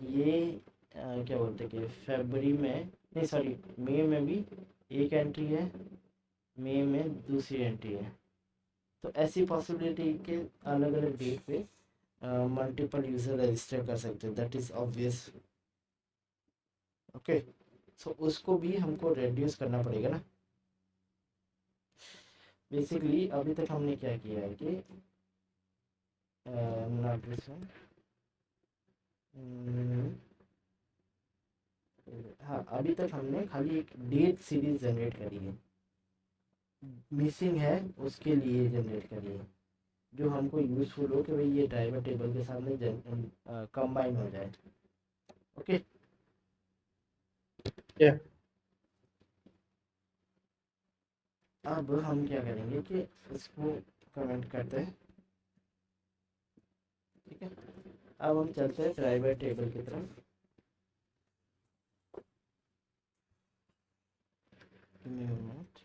Speaker 1: ये क्या बोलते हैं कि फरवरी में, नहीं सॉरी, मई में भी एक एंट्री है, मई में दूसरी एंट्री है। तो ऐसी पॉसिबिलिटी के अलग अलग डेट पे मल्टीपल यूज़र रजिस्टर कर सकते हैं, दैट इज़ ऑब्वियस। ओके, सो उसको भी हमको रिड्यूस करना पड़ेगा ना। बेसिकली अभी तक हमने क्या किया है कि नॉट दिस वन, हाँ, अभी तक हमने खाली एक डेट सीरीज जनरेट करी है, मिसिंग है उसके लिए जनरेट करी है, जो हमको यूज़फुल हो कि भाई ये ड्राइवर टेबल के साथ में कंबाइन हो जाए। Okay,
Speaker 2: Yeah.
Speaker 1: अब हम क्या करेंगे कि इसको कमेंट करते हैं, ठीक है। अब हम चलते हैं ड्राइवर टेबल की तरफ। Give me a minute.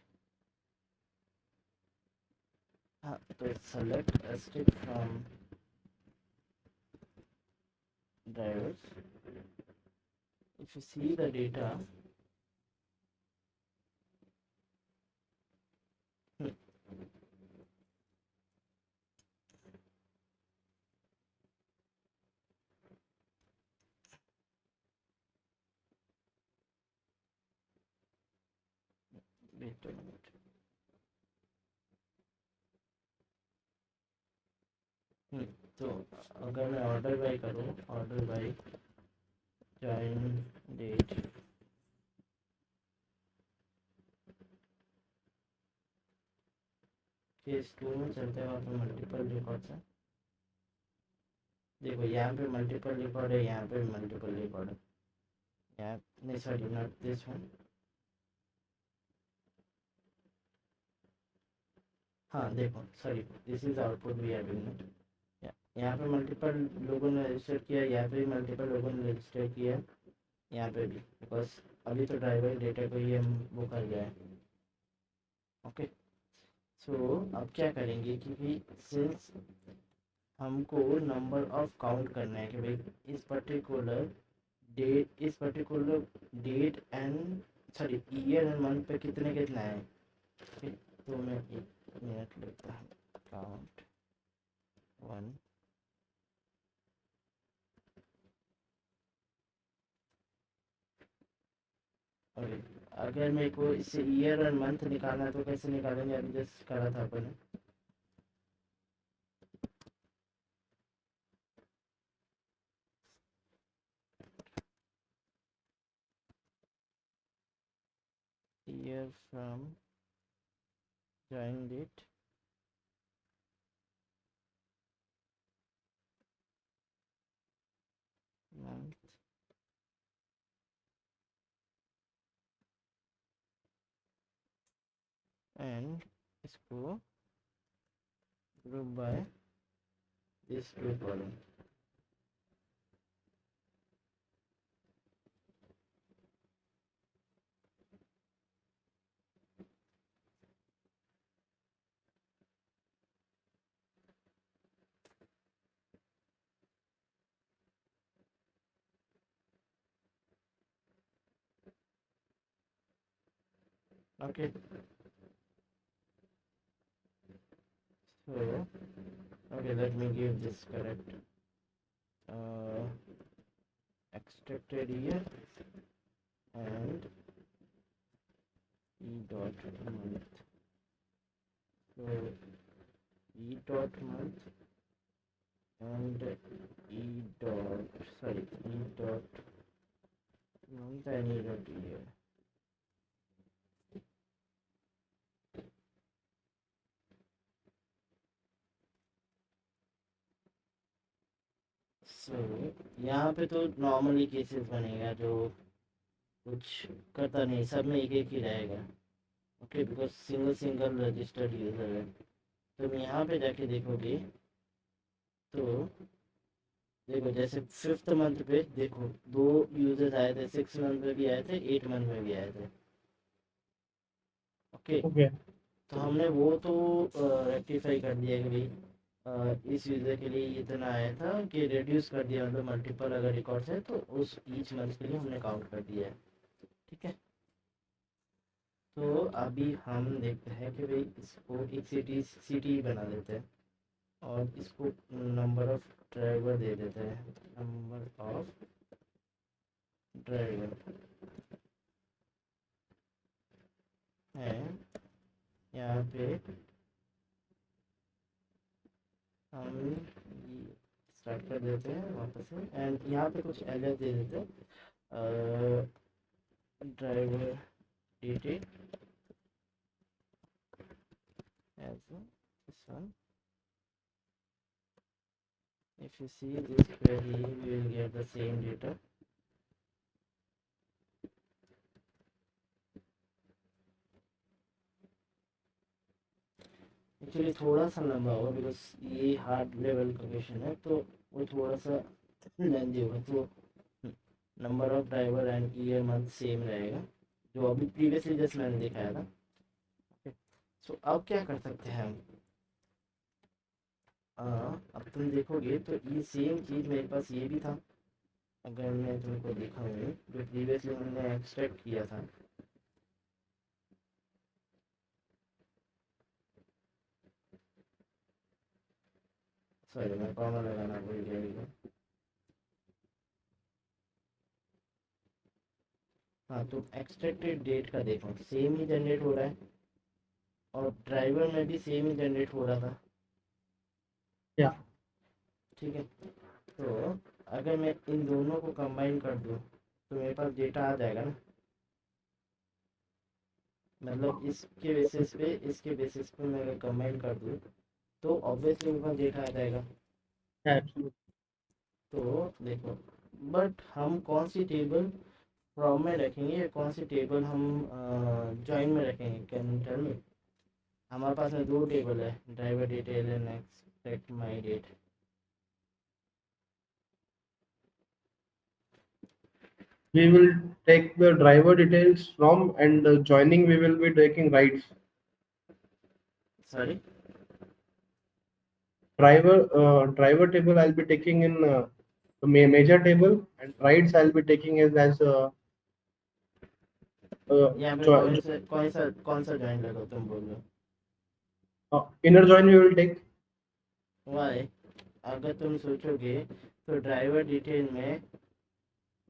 Speaker 1: हाँ, तो select stick from drivers. If you see the data, wait a minute. तो अगर मैं ऑर्डर बाय करूँ, order by join date, case 2 में चलते हैं, वहाँ पे मल्टीपल रिकॉर्ड्स हैं। देखो यहाँ पे मल्टीपल रिकॉर्ड है, यहाँ पे मल्टीपल रिकॉर्ड है, यहाँ नहीं सॉरी नॉट दिस वन, हाँ देखो sorry, this is output we have in, यहाँ पे मल्टीपल लोगों ने रजिस्टर किया, यहाँ पे भी मल्टीपल लोगों ने रजिस्टर किया, यहाँ पे भी, बिकॉज अभी तो ड्राइवर डेटा को ही हम वो कर गए हैं। ओके, सो अब क्या करेंगे, क्योंकि सिंस हमको नंबर ऑफ काउंट करना है कि भाई इस particular date and sorry year and month पे कितने कितना है। ठीक, तो मैं एक मिनट लेता हूँ, काउंट 1, ओके। अगर मेरे को इससे ईयर एंड मंथ निकालना है तो कैसे निकालेंगे, अभी जस्ट करा था अपन ने। Year from join date, month, and इसको group by this two column. Okay, so okay, let me give this correct extracted year and e dot month, so e dot month and e dot sorry e dot month and e dot year. सो यहाँ पे तो normally cases बनेगा, जो कुछ करता नहीं, सब में एक एक ही रहेगा। Okay, because single single registered user है। तुम यहाँ पे जाके देखोगे तो देखो, जैसे 5th मंथ पे देखो 2 यूजर्स आए थे, 6 मंथ में भी आए थे, 8 मंथ में भी आए थे। ओके,
Speaker 2: ओके
Speaker 1: तो हमने वो तो रेक्टिफाई कर दिया कि भाई इस यूज़र के लिए इतना आया था कि रिड्यूस कर दिया, मतलब मल्टीपल अगर रिकॉर्ड्स है तो उस ईच मंथ के लिए हमने काउंट कर दिया है। ठीक है, तो अभी हम देखते हैं कि भाई इसको एक सिटी बना देते हैं और इसको नंबर ऑफ ड्राइवर दे देते हैं, नंबर ऑफ ड्राइवर है। यहाँ पे हम स्टार्ट कर देते हैं वापस से, एंड यहाँ पे कुछ एरर दे देते हैं, driver detail as this one. If you see this query, we will get the same data. Actually थोड़ा सा लंबा होगा बिकॉज ये हार्ड लेवल का क्वेश्चन है, तो वो थोड़ा सा लेंदी होगा, तो number of driver and year month same रहेगा जो अभी प्रीवियसली जस्ट मैंने दिखाया था। ओके, सो अब क्या कर सकते हैं हम, अब तुम देखोगे तो ये सेम चीज़ मेरे पास ये भी था, अगर मैं तुमको दिखाऊँ जो प्रीवियसली हमने एक्सट्रैक्ट किया था। सॉरी, मैं कॉमा लगाना भूल गया। हाँ, तो एक्सट्रैक्टेड डेट का देखो सेम ही जनरेट हो रहा है और ड्राइवर में भी सेम ही जनरेट हो रहा था।
Speaker 2: या
Speaker 1: ठीक है, तो अगर मैं इन दोनों को कंबाइन कर दूँ तो मेरे पास डेटा आ जाएगा ना, मतलब इसके बेसिस पे मैं अगर कंबाइन कर दूँ तो ऑब्वियसली मेरे पास डेटा आ जाएगा। तो देखो, बट हम कौन सी टेबल फ्रॉम में रखेंगे, कौन सी टेबल हम जॉइन में रखेंगे, कैन यू टेल मी? हमारे पास में दो टेबल है, driver detail and expect my date.
Speaker 2: we will take the driver details from and joining we will be taking rights.
Speaker 1: Sorry,
Speaker 2: Driver table I'll be taking in the major table and rights I'll be taking as
Speaker 1: यहाँ पे कौन सा join लगा तुम बोल रहे
Speaker 2: inner join we will take.
Speaker 1: हो? Y, अगर तुम सोचोगे तो ड्राइवर डिटेल में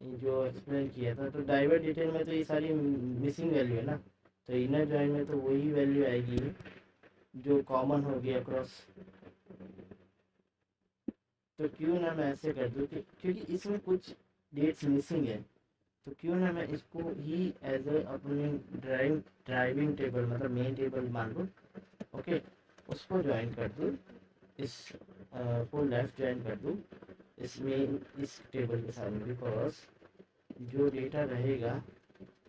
Speaker 1: ये जो एक्सप्लेन किया था, तो ड्राइवर डिटेल में तो ये सारी मिसिंग वैल्यू है ना, तो इनर जॉइन में तो वही वैल्यू आएगी जो कॉमन होगी अक्रॉस। तो क्यों ना मैं ऐसे कर दूँ कि क्योंकि इसमें कुछ डेट्स मिसिंग है, तो क्यों ना मैं इसको ही एज ए अपनी ड्राइविंग टेबल मतलब मेन टेबल मान लूँ। ओके, उसको ज्वाइन कर दूँ, इस को लेफ्ट ज्वाइन कर दूँ इसमें इस टेबल के साथ, बिकॉज जो डेटा रहेगा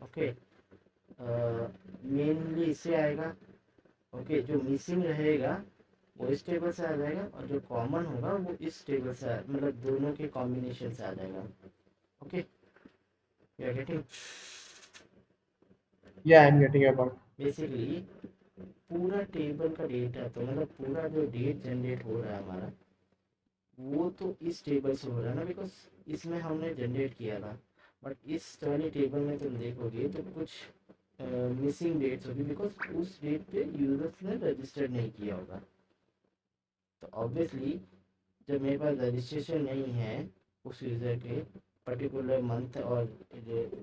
Speaker 1: ओके मेनली इससे आएगा। ओके, जो मिसिंग रहेगा वो इस टेबल से आ जाएगा और जो कॉमन होगा वो इस टेबल से मतलब दोनों के कॉम्बिनेशन से आ जाएगा। Okay, you are getting?
Speaker 2: Yeah, I'm getting your point.
Speaker 1: Basically पूरा टेबल का डेटा, तो मतलब पूरा जो डेट जनरेट हो रहा है हमारा वो तो इस टेबल से हो रहा है ना, बिकॉज इसमें हमने जनरेट किया था। बट इस वाली टेबल में तुम देखोगे तो कुछ मिसिंग डेट्स होगी, बिकॉज उस डेट पे यूजर्स ने रजिस्टर्ड नहीं किया होगा। तो ऑब्वियसली जब मेरे पास रजिस्ट्रेशन नहीं है उस यूज़र के पर्टिकुलर मंथ और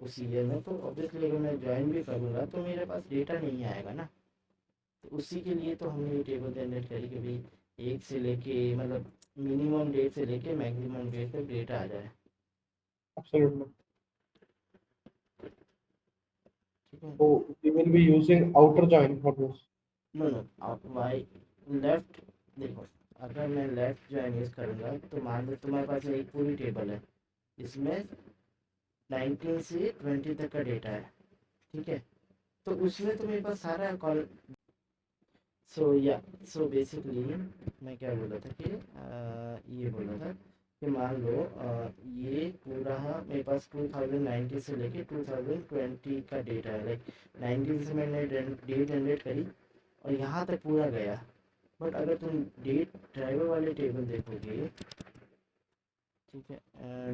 Speaker 1: उस ईयर में, तो ऑब्वियसली अगर मैं ज्वाइन भी करूँगा तो मेरे पास डेटा नहीं आएगा ना। तो उसी के लिए तो हमने ये टेबल जनरेट करी कि भाई एक से लेके मतलब मिनिमम डेट से लेके मैक्सिमम डेट तक डेटा आ जाए।
Speaker 2: Absolutely.
Speaker 1: ठीक है,
Speaker 2: So we will be using outer join for this.
Speaker 1: No no, आप वाई लेफ्ट देखो, अगर मैं लेफ्ट ज्वाइन यूज़ करूँगा तो मान लो तुम्हारे पास एक पूरी टेबल है, इसमें 19 से 20 तक का डेटा है। ठीक है, तो उसमें तो मेरे पास सारा कॉल। सो या सो बेसिकली मैं क्या बोल रहा था कि ये बोल रहा था कि मान लो ये पूरा मेरे पास 2090 से लेके 2020 का डेटा है, लाइक 90 से मैंने डेट जनरेट करी और यहाँ तक पूरा गया। बट अगर तुम डेट ड्राइवर वाले टेबल देखोगे, ठीक है,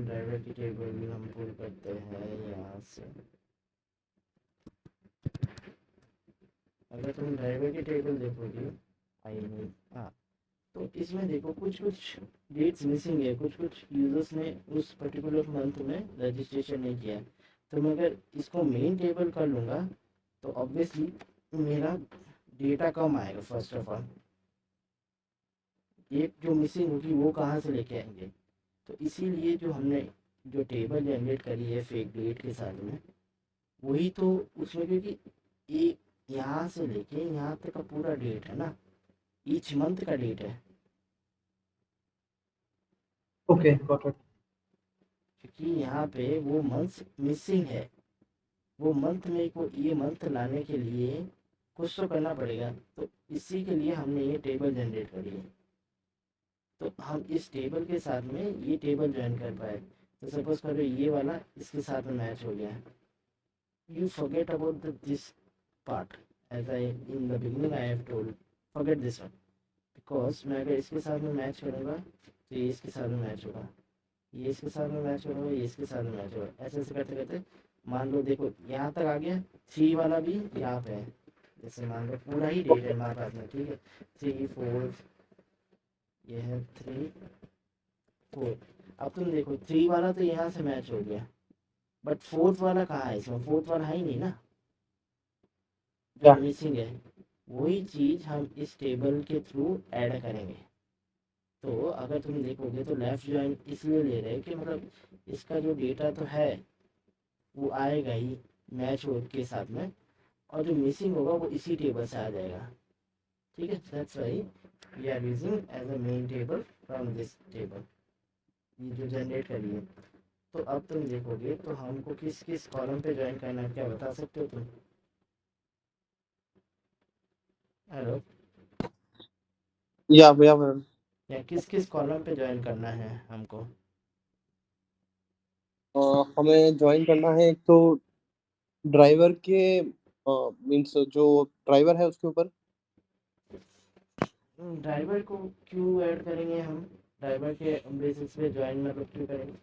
Speaker 1: ड्राइवर की टेबल भी हम पुल करते हैं यहाँ से। अगर तुम ड्राइवर की टेबल देखोगे, आई नहीं, हाँ, तो इसमें देखो कुछ कुछ डेट्स मिसिंग है, कुछ कुछ यूजर्स ने उस पर्टिकुलर मंथ में रजिस्ट्रेशन नहीं किया है। तो मैं अगर इसको मेन टेबल कर लूँगा तो ऑब्वियसली मेरा डेटा कम आएगा। फर्स्ट ऑफ ऑल ये जो मिसिंग होगी वो कहाँ से लेके आएंगे? तो इसीलिए जो हमने जो टेबल जनरेट करी है फेक डेट के साथ में, वही तो उसमें, क्योंकि ये यहाँ से लेके यहाँ तक का पूरा डेट है ना, ईच मंथ का डेट है।
Speaker 2: Okay, got it.
Speaker 1: क्योंकि यहाँ पे वो मंथ मिसिंग है, वो मंथ में को ये मंथ लाने के लिए कुछ तो करना पड़ेगा। तो इसी के लिए हमने ये टेबल जनरेट करी है। तो हम इस टेबल के साथ में ये टेबल ज्वाइन कर पाए। तो सपोज करो ये वाला इसके साथ में मैच हो गया, you forget about this part, as I in the beginning I have told, forget this one, because मैं अगर इसके साथ में मैच करूँगा तो ये इसके साथ में मैच होगा, ये इसके साथ में मैच होगा, ये इसके साथ में मैच होगा, ऐसे ऐसे करते करते मान लो देखो यहाँ तक आ गया। 3 वाला भी यहाँ पे है, जैसे मान लो पूरा ही डेट है हमारे पास में, ठीक है, 3 4, ये है 3 4। अब तुम देखो 3 वाला तो यहाँ से मैच हो गया, बट 4th वाला कहाँ है? इसमें 4th वाला है ही नहीं ना, जो मिसिंग है। वही चीज़ हम इस टेबल के थ्रू ऐड करेंगे। तो अगर तुम देखोगे तो लेफ्ट ज्वाइन इसलिए ले रहे हैं कि मतलब इसका जो डेटा तो है वो आएगा ही मैच हो के साथ में, और जो मिसिंग होगा वो इसी टेबल से आ जाएगा। ठीक है, that's why we are using as a main table from this table, ये जो जनरेट करी है। तो अब तुम देखोगे तो हमको किस किस कॉलम पे ज्वाइन करना है, क्या बता सकते हो तुम? हेलो,
Speaker 2: या भैया,
Speaker 1: या किस किस कॉलम पे ज्वाइन करना है हमको?
Speaker 2: हमें ज्वाइन करना है एक तो ड्राइवर के मीन्स जो ड्राइवर है उसके ऊपर।
Speaker 1: ड्राइवर को क्यों ऐड करेंगे हम? ड्राइवर के बेसिस पे ज्वाइन मतलब क्यों करेंगे?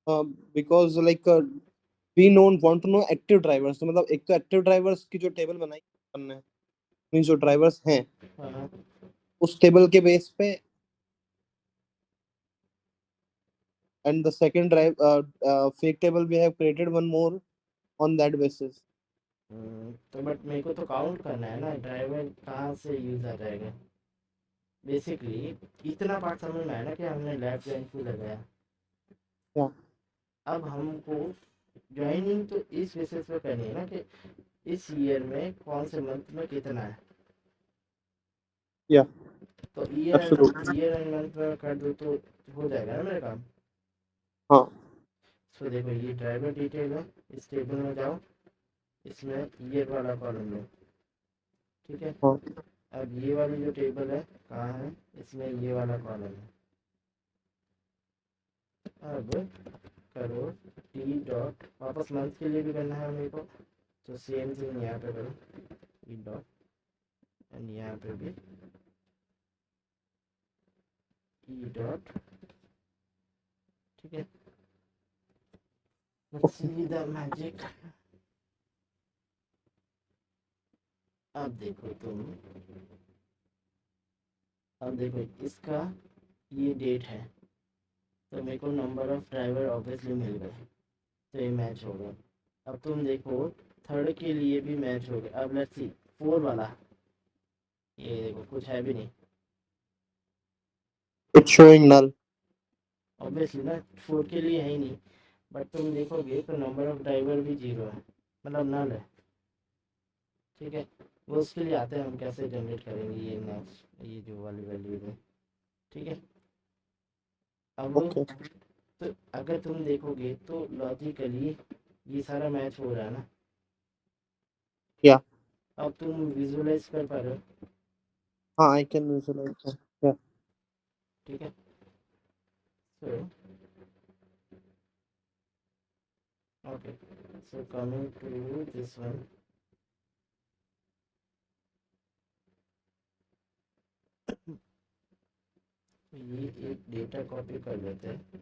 Speaker 2: Because like we known want to know active drivers, तो मतलब एक तो एक्टिव ड्राइवर्स की जो टेबल बनाई हमने, मीन्स जो ड्राइवर्स हैं
Speaker 1: हाँ,
Speaker 2: उस टेबल के बेस पे, and the second drive fake table we have created one more on that basis.
Speaker 1: तो बट मेरे को तो काउंट करना है ना, ड्राइवर कहाँ से यूज आ जाएगा? बेसिकली इतना पार्ट समझ में आया ना कि हमने लेफ्ट ज्वाइन क्यों लगाया।
Speaker 2: या
Speaker 1: अब हमको ज्वाइनिंग तो इस बेसिस पे करनी है ना कि इस ईयर में कौन से मंथ में कितना है।
Speaker 2: या
Speaker 1: तो ईयर
Speaker 2: एब्सोल्युटली।
Speaker 1: एंड मंथ में कर दो तो हो जाएगा ना मेरा काम।
Speaker 2: हाँ।
Speaker 1: सो देखो ये ड्राइवर डिटेल है, इस टेबल में जाओ, इसमें ईयर वाला कॉलम लो, ठीक है।
Speaker 2: हाँ।
Speaker 1: अब ये वाली जो टेबल है कहाँ है? इसमें ये वाला कॉलम है। अब करो टी डॉट, वापस मंथ के लिए भी करना है मेरे को, तो सेम थिंग यहाँ पे करो, टी डॉट, एंड यहाँ पे भी ई डॉट, ठीक है। Let's see the magic. अब देखो तुम, अब देखो इसका ये डेट है, तो मेरे को नंबर ऑफ ड्राइवर ऑब्वियसली मिल गए, तो ये मैच हो गया। अब तुम देखो थर्ड के लिए भी मैच हो गया। अब लेट्स सी 4 वाला, ये देखो कुछ है भी नहीं,
Speaker 2: इट्स शोइंग नल।
Speaker 1: ऑब्वियसली ना, 4 के लिए है ही नहीं। बट तुम देखोगे तो नंबर ऑफ ड्राइवर भी 0 है, मतलब नल है, ठीक है। वो उसके लिए आते हैं हम कैसे जनरेट करेंगे ये नेक्स्ट, ये जो वाली वैल्यू है, ठीक है। अब
Speaker 2: ओके।
Speaker 1: तो अगर तुम देखोगे तो लॉजिकली ये सारा मैच हो रहा है ना।
Speaker 2: या
Speaker 1: अब तुम विजुअलाइज कर पा रहे हो,
Speaker 2: हाँ, आई कैन विजुअलाइज। या
Speaker 1: ठीक है। So okay, so coming to this one, ये एक डेटा कॉपी कर लेते हैं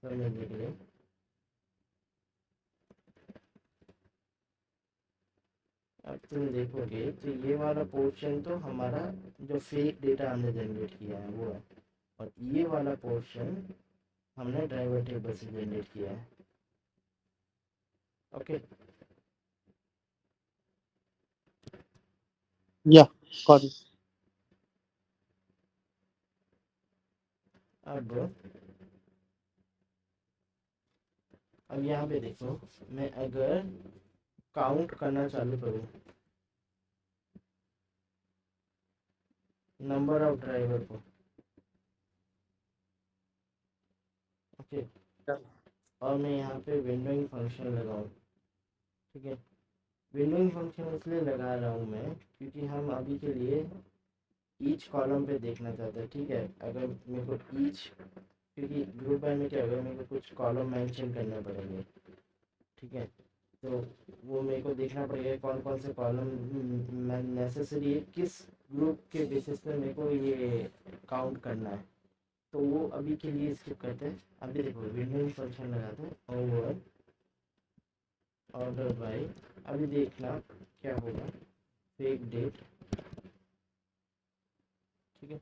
Speaker 1: समझने के लिए। अब तुम देखोगे तो ये वाला पोर्शन तो हमारा जो फेक डेटा हमने जनरेट किया है वो है, और ये वाला पोर्शन हमने ड्राइवर टेबल से जनरेट किया है। Okay,
Speaker 3: Yeah, got it.
Speaker 1: अब यहाँ पे देखो, मैं अगर काउंट करना चालू करूँ नंबर ऑफ ड्राइवर को, ओके, और मैं यहाँ पे विंडोइंग फंक्शन लगाऊँ, ठीक है। विंडोइंग फंक्शन इसलिए लगा रहा हूँ मैं क्योंकि हम अभी के लिए ईच कॉलम पे देखना चाहते हैं, ठीक है। अगर मेरे को ईच, क्योंकि ग्रुप बाय में क्या होगा, मेरे को कुछ कॉलम मेंशन करने पड़ेंगे, ठीक है। तो वो मेरे को देखना पड़ेगा कौन कौन से कॉलम नेसेसरी है, किस ग्रुप के बेसिस पे मेरे को ये काउंट करना है। तो वो अभी के लिए स्किप करते हैं। अभी देखो विंडोइंग फंक्शन लगाते हैं ओवर ऑर्डर बाय, अभी देखना क्या होगा, फेक डेट, ठीक है।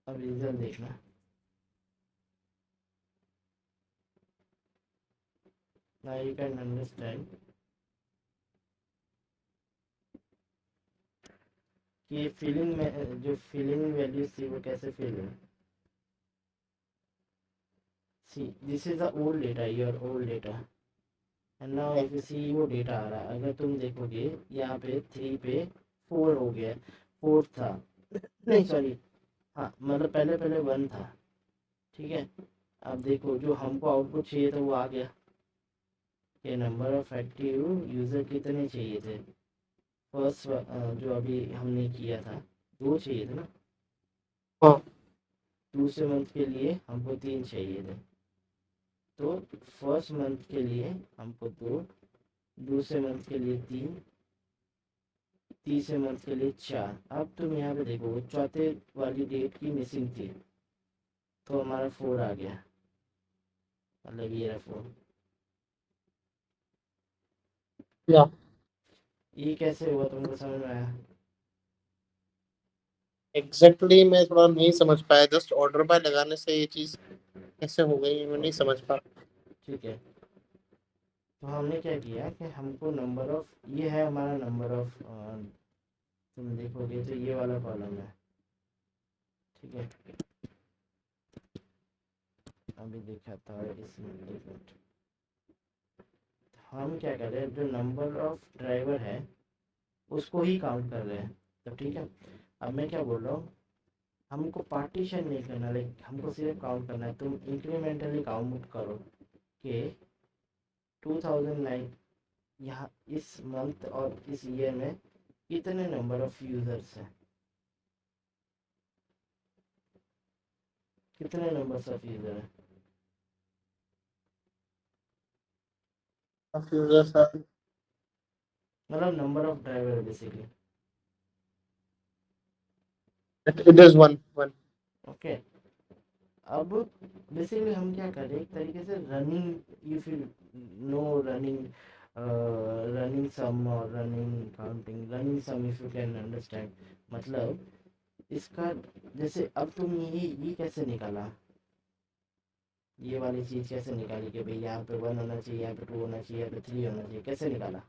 Speaker 1: अब रिजल्ट देखना, now you can understand कि फीलिंग में जो फीलिंग वैल्यूज थी वो कैसे फील हुई। See this is the old data, your old data, and now if you see वो डेटा आ रहा है। अगर तुम देखोगे यहाँ पे 3 पे 4 हो गया, 4 था नहीं सॉरी, हाँ मतलब पहले पहले 1 था, ठीक है। अब देखो जो हमको आउटपुट चाहिए था वो आ गया, ये नंबर ऑफ एक्टिव यूज़र कितने चाहिए थे फर्स्ट, जो अभी हमने किया था 2 चाहिए थे ना,
Speaker 3: हाँ,
Speaker 1: दूसरे मंथ के लिए हमको 3 चाहिए थे। तो फर्स्ट मंथ के लिए हमको 2, दूसरे मंथ के लिए 3, तीसरे मंथ के लिए 4। अब तुम यहाँ पे देखो चौथे वाली डेट की मिसिंग थी, तो हमारा 4 आ गया, मतलब ये रहा 4।
Speaker 3: या
Speaker 1: ये कैसे हुआ तुमको समझ में आया?
Speaker 3: एग्जैक्टली मैं थोड़ा नहीं समझ पाया, जस्ट ऑर्डर बाय लगाने से ये चीज कैसे हो गई मैं नहीं समझ पा।
Speaker 1: ठीक है, तो हमने क्या किया कि हमको नंबर ऑफ, ये है हमारा नंबर ऑफ, तुम देखोगे तो ये वाला कॉलम है, ठीक है। अभी देखा था इसमें, एक मिनट, हम क्या कर रहे हैं, जो नंबर ऑफ ड्राइवर है उसको ही काउंट कर रहे हैं, तो ठीक है। अब मैं क्या बोल रहा हूँ, हमको पार्टीशन नहीं करना, लाइक हमको सिर्फ काउंट करना है। तुम इंक्रीमेंटली काउंट करो कि 2009 यहाँ इस मंथ और इस ईयर में कितने नंबर ऑफ यूजर्स हैं, कितने नंबर्स ऑफ यूजर हैं, मतलब number of driver basically.
Speaker 3: It is one one.
Speaker 1: Okay, अब बेसिकली हम क्या कर रहे हैं, एक तरीके से running, you feel no running, running sum और running counting, running sum if you can understand. मतलब इसका जैसे अब तुम ये कैसे निकाला, ये वाली चीज़ कैसे निकाली कि भाई यहाँ पे 1 होना चाहिए, यहाँ पे 2 होना चाहिए, यहाँ पे 3 होना चाहिए, कैसे निकाला?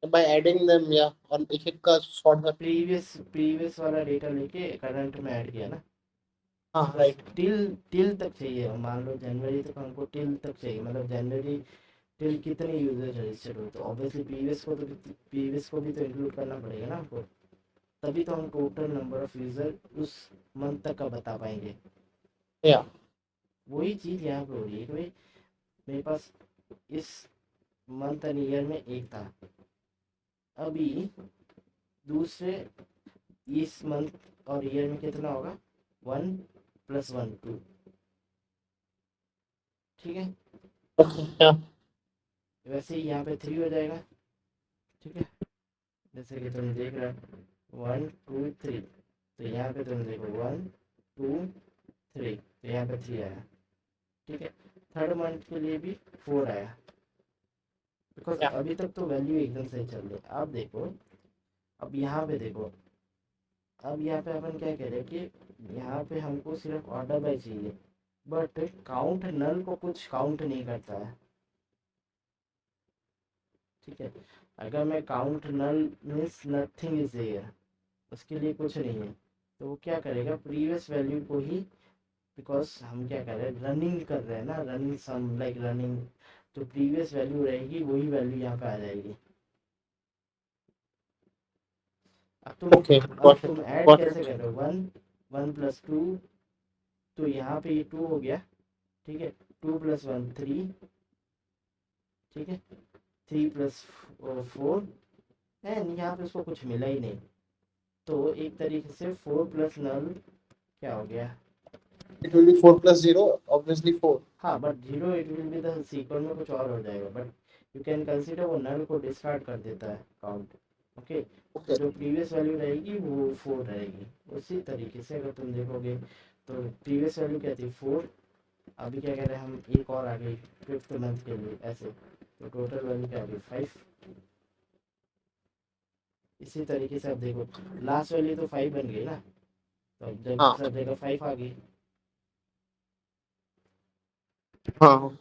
Speaker 3: बाय एडिंग देम, या और एक एक का सॉर्ट कर।
Speaker 1: प्रीवियस वाला डेटा लेके करंट में ऐड किया ना।
Speaker 3: हाँ राइट।
Speaker 1: टिल तक चाहिए, मान लो जनवरी तक हमको टिल तक चाहिए, मतलब जनवरी टिल कितने यूजर रजिस्टर्ड हो, तो ऑब्वियसली प्रीवियस को भी तो इंक्लूड करना पड़ेगा ना हमको, तभी तो हम टोटल नंबर ऑफ यूजर उस मंथ तक का बता पाएंगे।
Speaker 3: या
Speaker 1: वही चीज़ यहाँ पे हो रही है कि भाई मेरे पास इस मंथ एंड ईयर में 1 था, अभी दूसरे इस मंथ और ईयर में कितना होगा, 1 प्लस 1 2, ठीक है।
Speaker 3: ओके या
Speaker 1: वैसे ही यहाँ पे 3 हो जाएगा, ठीक है, जैसे कि तुम देख रहे हो 1 2 3, तो यहाँ पे तुम देखो 1 2 3, तो यहाँ पे 3 आया, ठीक है। थर्ड मंथ के लिए भी 4 आया, बिकॉज
Speaker 3: या
Speaker 1: अभी तक तो वैल्यू एकदम सही चल रही है। अब देखो, अब यहाँ पे देखो, अब यहाँ पे अपन क्या कह रहे हैं कि यहाँ पे हमको सिर्फ ऑर्डर बाय चाहिए, बट काउंट नल को कुछ काउंट नहीं करता है, ठीक है। अगर मैं count null means nothing is there, उसके लिए कुछ नहीं है, तो वो क्या करेगा, प्रीवियस वैल्यू को ही, बिकॉज हम क्या कर रहे हैं, रनिंग कर रहे हैं ना, रनिंग सम लाइक रनिंग, तो प्रीवियस वैल्यू रहेगी, वही वैल्यू यहाँ पे आ जाएगी।
Speaker 3: ओके
Speaker 1: अब
Speaker 3: गॉट इट
Speaker 1: तुम ऐड
Speaker 3: गॉट
Speaker 1: कैसे
Speaker 3: इट
Speaker 1: कर रहे हो, 1 1 प्लस 2, तो यहाँ पे ये 2 हो गया, ठीक है। 2 प्लस 1 3, ठीक है। 3 प्लस 4, एंड यहाँ पे उसको कुछ मिला ही नहीं, तो एक तरीके से 4 प्लस नल क्या हो गया,
Speaker 3: it will be 4 plus 0 obviously 4
Speaker 1: हाँ, but 0 it will be the sequel में कुछ और हो जाएगा, बट यू कैन कंसीडर वो नल को डिस्कार्ड कर देता है काउंट, ओके। तो
Speaker 3: ओके
Speaker 1: जो प्रीवियस वैल्यू रहेगी वो 4 रहेगी। उसी तरीके से अगर तुम देखोगे तो प्रीवियस वैल्यू क्या थी 4, अभी क्या कह रहे हैं हम, एक और आ गई 5th मंथ के लिए ऐसे, तो टोटल वैल्यू क्या आ गई 5। इसी तरीके से अब देखो लास्ट वैल्यू तो 5 बन गई ना, तो अब जब
Speaker 3: हाँ
Speaker 1: सब जगह 5 आ गई।
Speaker 3: हाँ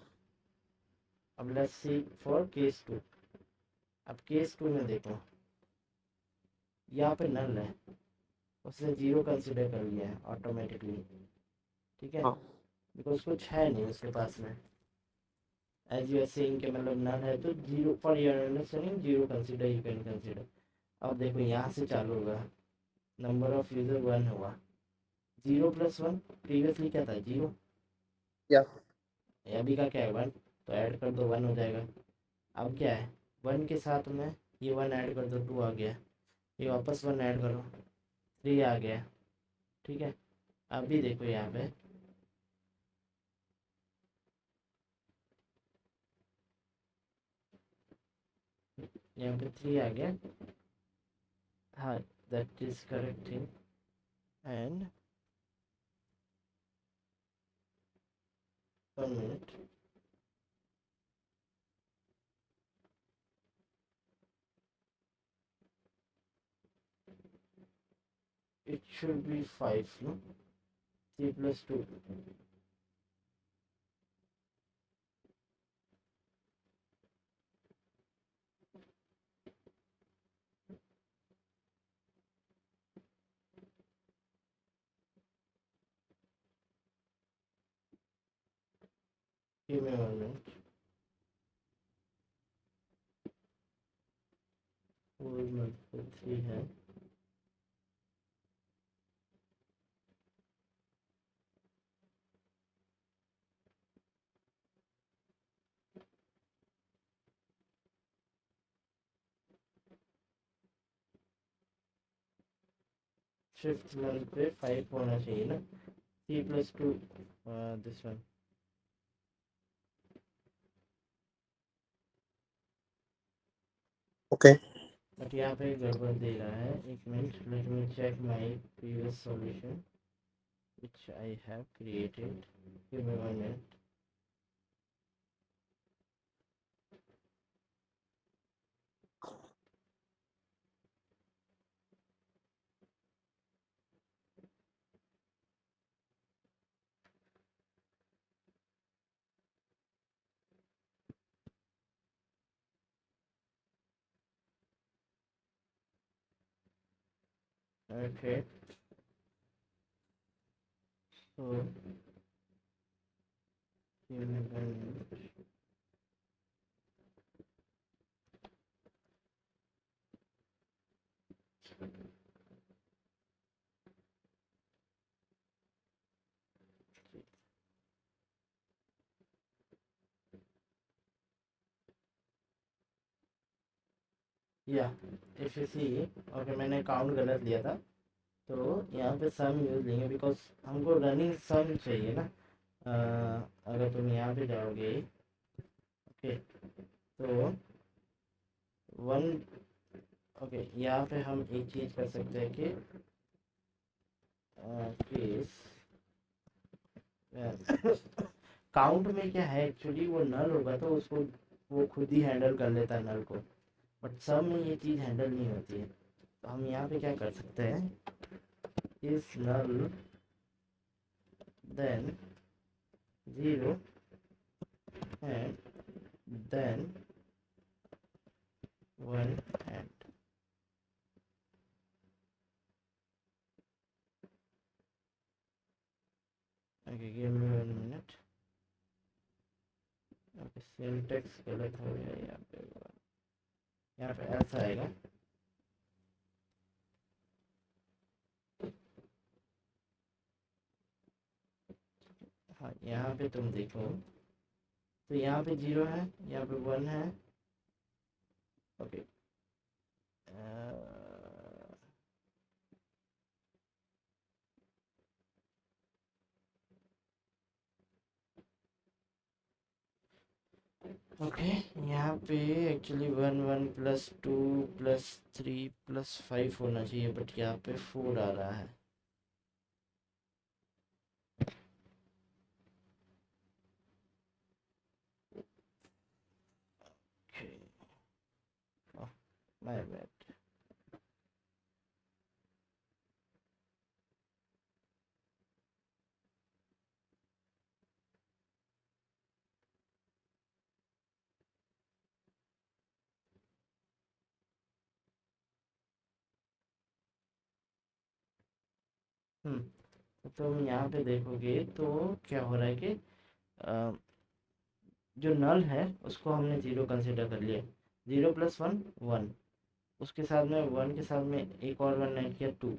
Speaker 1: अब लेट्स सी फॉर केस 2। अब केस 2 में देखो, यहाँ पे नल है, उसने 0 कंसिडर कर लिया है ऑटोमेटिकली, ठीक है,
Speaker 3: हाँ
Speaker 1: बिकॉज कुछ है नहीं उसके पास में, एज यू आर सेइंग के मतलब नल है, तो 0 for your understanding 0 consider, you can consider. अब देखो यहाँ से चालू होगा, नंबर ऑफ यूजर 1 हुआ, 0 प्लस 1 प्रीवियसली क्या था 0,
Speaker 3: या
Speaker 1: अभी का क्या है 1, तो ऐड कर दो 1 हो जाएगा। अब क्या है 1 के साथ में ये 1 ऐड कर दो 2 आ गया, ये वापस 1 ऐड करो 3 आ गया, ठीक है। अभी देखो यहाँ पे यहाँ पे 3 आ गया, हाँ, that is correct thing. And 1 minute, it should be 5, no, 3 plus 2, give me 1 minute, 4 multiple 3 है, फिफ्थ मंथ पे 5 होना चाहिए ना, 3 plus 2, this one,
Speaker 3: okay
Speaker 1: but यहाँ पे गड़बड़ दे रहा है, एक minute, let me check my previous solution which I have created, give me 1 minute। Okay, so give me 1 minute। या इफ यू सी, ओके, मैंने काउंट गलत दिया था, तो यहाँ पे सम यूज लेंगे बिकॉज हमको रनिंग सम चाहिए ना। अगर तुम यहाँ पे जाओगे ओके तो वन ओके यहाँ पे हम एक चीज कर सकते हैं कि केस काउंट में क्या है एक्चुअली वो नल होगा तो उसको वो खुद ही हैंडल कर लेता है नल को, बट सम में ये चीज़ हैंडल नहीं होती है। तो हम यहाँ पे क्या कर सकते हैं, इस नल then 0 and then 1 and okay give me 1 minute। Okay syntax गलत हो गया यहाँ पे ऐसा आएगा हाँ यहाँ पे तुम देखो तो यहाँ पे 0 है, यहाँ पे 1 है। ओके ओके यहाँ पे एक्चुअली 1 1 प्लस 2 प्लस 3 प्लस 5 होना चाहिए, बट यहाँ पे 4 आ रहा है। Okay. Oh, my bad। तो तुम यहाँ पे देखोगे तो क्या हो रहा है कि अ, जो नल है उसको हमने 0 कंसिडर कर लिया। 0 प्लस 1 1, उसके साथ में 1 के साथ में एक और 1 ऐड किया 2,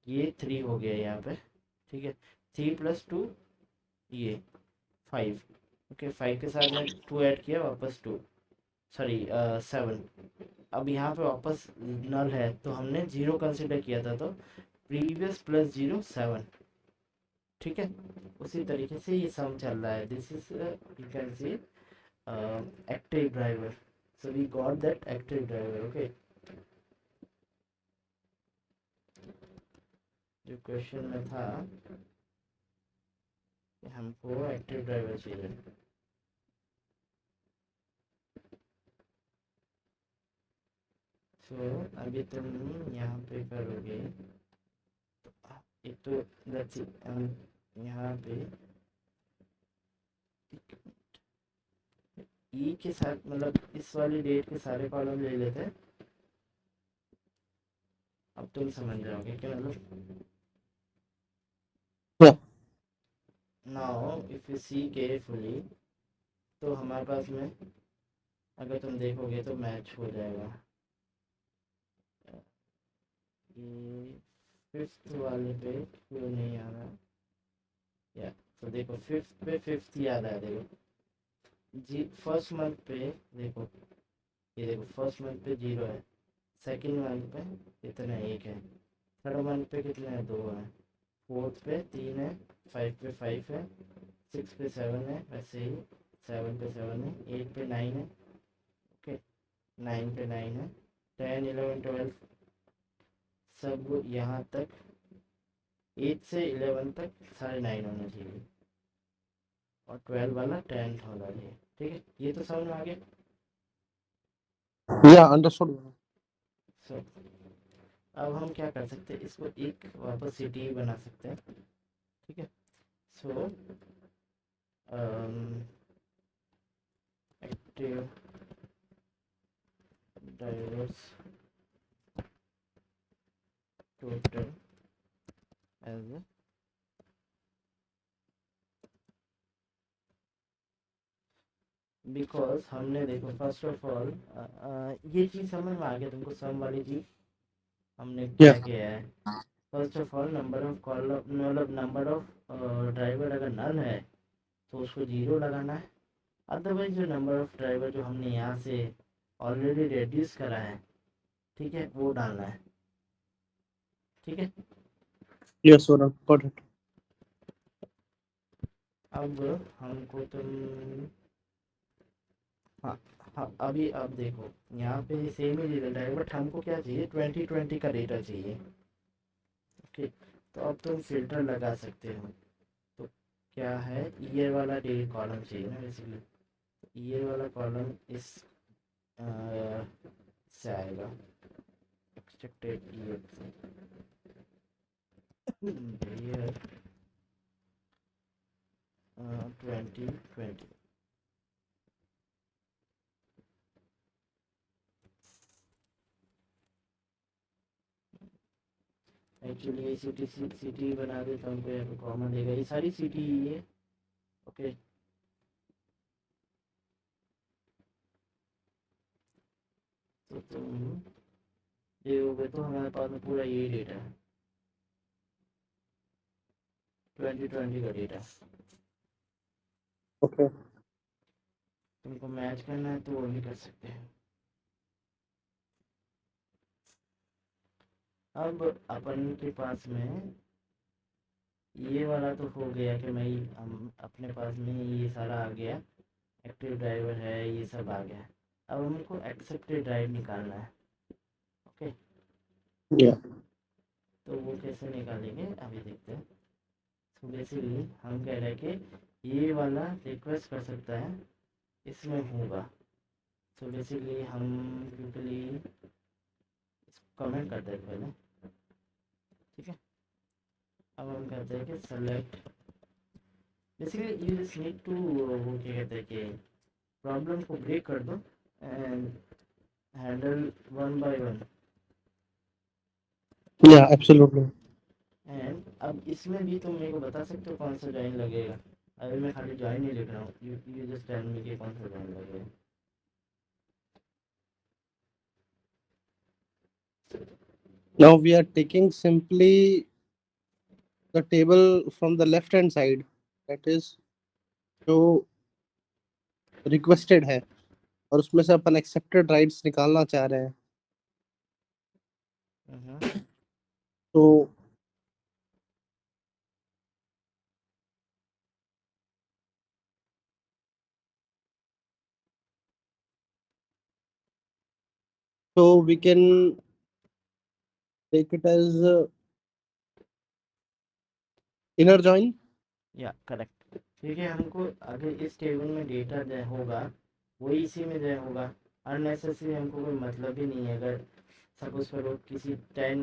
Speaker 1: ये 3 हो गया यहाँ पे। ठीक है 3 प्लस 2 ये 5। ओके 5 के साथ में 2 ऐड किया वापस 2 सॉरी 7। अब यहाँ पे वापस नल है तो हमने 0 कंसिडर किया था, तो प्रीवियस प्लस 0 7। ठीक है उसी तरीके से ये सम चल रहा है। This is you can see active driver, so we got that active driver. Okay जो क्वेश्चन में था कि हमको एक्टिव ड्राइवर चाहिए। तो अभी तुम यहाँ पे करोगे एक तो लेट्स सी हम यहाँ पे ई के साथ मतलब इस वाली डेट के सारे कॉलम ले लेते हैं। अब तुम समझ जाओगे कि मतलब now if you see carefully तो हमारे पास में अगर तुम देखोगे तो मैच हो जाएगा। ये फिफ्थ वाले पे क्यों नहीं आ रहा या तो देखो फिफ्थ पे फिफ्थ ही आ रहा है। देखो जी फर्स्ट मंथ पे देखो ये देखो फर्स्ट मंथ पे 0 है, सेकंड मंथ पे कितना 1 है, थर्ड मंथ पे कितना है 2 है, फोर्थ पे 3 है, 5 पे 5 है, 6 पे 7 है, वैसे ही 7 पे 7 है, 8 पे 9 है। ओके 9 पे 9 है, 10 11 12 सब यहाँ तक 8 से 11 तक सारे 9 होना चाहिए और 12 वाला 10th होना चाहिए। ठीक है ये तो समझ में आ गया।
Speaker 3: या अंडरस्टूड।
Speaker 1: सो अब हम क्या कर सकते हैं, इसको एक वापस सिटी बना सकते हैं। ठीक है so active drivers total as because हमने देखो फर्स्ट ऑफ ऑल ये चीज़ समझ में आ गया तुमको, सम वाली चीज़ हमने क्या किया है। First of all number of call मतलब नंबर ऑफ ड्राइवर अगर नल है तो उसको 0 लगाना है, अदरवाइज जो नंबर ऑफ ड्राइवर जो हमने यहाँ से ऑलरेडी रिड्यूस करा है ठीक है वो डालना है। ठीक है
Speaker 3: Yes, Saurabh, got it.
Speaker 1: अब हमको तुम हाँ हाँ अभी अब देखो यहाँ पे सेम ही रिजल्ट है बट हमको क्या चाहिए 2020 का डेटा चाहिए। ओके तो अब तुम फिल्टर लगा सकते हो। तो क्या है ईयर वाला डे कॉलम चाहिए ना बेसिकली। ईयर वाला कॉलम इस से आएगा एक्सपेक्टेड ईयर से ईयर 2020। एक्चुअली ये सिटी बना दे तो हमको यहाँ पे कॉमन देगा ये सारी सिटी ही है। ओके तो तुम देखोगे तो हमारे पास में पूरा ये डेटा है 2020 का डेटा।
Speaker 3: Okay.
Speaker 1: तुमको मैच करना है तो वो भी कर सकते हैं। अब अपन के पास में ये वाला तो हो गया कि मैं हम अपने पास में ये सारा आ गया एक्टिव ड्राइवर है ये सब आ गया। अब हमको एक्सेप्टेड ड्राइव निकालना है। Okay
Speaker 3: Yeah.
Speaker 1: तो वो कैसे निकालेंगे अभी देखते हैं। तो बेसिकली हम कह रहे हैं कि ये वाला रिक्वेस्ट कर सकता है इसमें होगा। तो बेसिकली हम क्विकली कमेंट करते हैं पहले। ठीक है अब हम कहते हैं कि select basically you just need to वो क्या कहते हैं कि प्रॉब्लम को ब्रेक कर दो and handle one by one.
Speaker 3: Yeah, absolutely.
Speaker 1: And अब इसमें भी तुम मेरे को बता सकते हो कौन सा जॉइन लगेगा। अभी मैं खाली जॉइन ही लिख रहा हूँ यू जस्ट टेल मी कि कौन सा जॉइन लगेगा।
Speaker 3: Now we are taking simply the table from the left hand side, that is जो requested है और उसमें से अपन accepted rights निकालना चाह रहे हैं। तो we can take it as inner join.
Speaker 1: या करेक्ट क्योंकि हमको अगर इस टेबल में डेटा जो होगा वही इसी में जो होगा। अननेसेसरी हमको कोई मतलब ही नहीं है। अगर सपोज करो किसी 10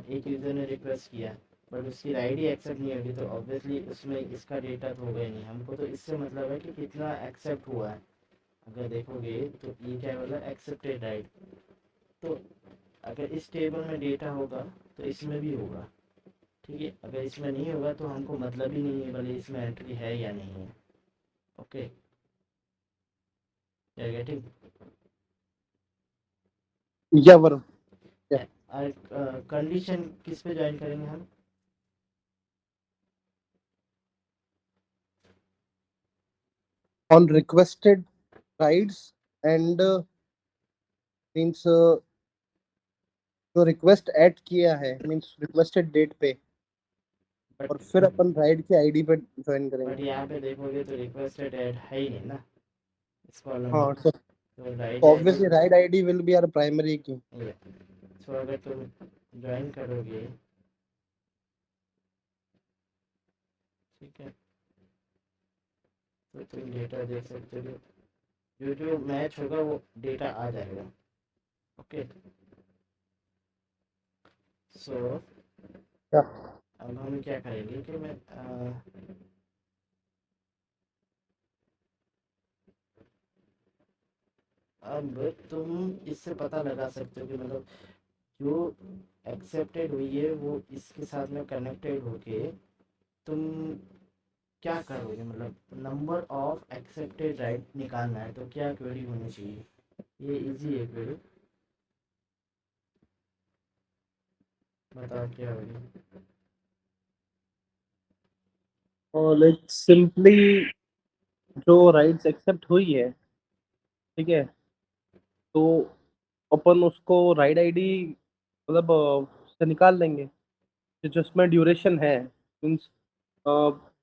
Speaker 1: एक यूज़र ने रिक्वेस्ट किया बट उसकी आईडी एक्सेप्ट नहीं होगी तो ऑब्वियसली उसमें इसका डेटा तो होगा ही नहीं। हमको तो इससे मतलब है कि कितना एक्सेप्ट हुआ है। अगर देखोगे तो ये क्या बोला एक्सेप्टेड राइट। तो अगर इस टेबल में डेटा होगा तो इसमें भी होगा। ठीक है अगर इसमें नहीं होगा तो हमको मतलब ही नहीं है भले इसमें एंट्री है या नहीं है। Okay getting
Speaker 3: Yeah, Varun. Yeah.
Speaker 1: Condition किस पे ज्वाइन करेंगे हम।
Speaker 3: On requested rights and means जो रिक्वेस्ट ऐड किया है मींस रिक्वेस्टेड डेट पे और फिर अपन राइड की आईडी पे ज्वाइन
Speaker 1: बट
Speaker 3: करेंगे।
Speaker 1: यहाँ पे देखोगे तो रिक्वेस्टेड ऐड है ही नहीं ना इस कॉलम में।
Speaker 3: हाँ
Speaker 1: तो right
Speaker 3: obviously ride ID will be our primary key.
Speaker 1: तो अगर तुम ज्वाइन करोगे ठीक है तो तुम डेटा देख सकते हो जो जो मैच होगा वो डेटा आ जाएगा। ओके सो अब हम क्या करेंगे कि मैं अब तुम इससे पता लगा सकते हो कि मतलब जो एक्सेप्टेड हुई है वो इसके साथ में कनेक्टेड होके तुम क्या करोगे। मतलब नंबर ऑफ एक्सेप्टेड राइट निकालना है तो क्या क्वेरी होनी चाहिए। ये इजी है क्वेरी बताओ क्या होगी।
Speaker 3: और लाइक सिंपली जो राइट्स एक्सेप्ट हुई है ठीक है तो अपन उसको राइड आईडी मतलब से निकाल लेंगे। जिसमें ड्यूरेशन है, means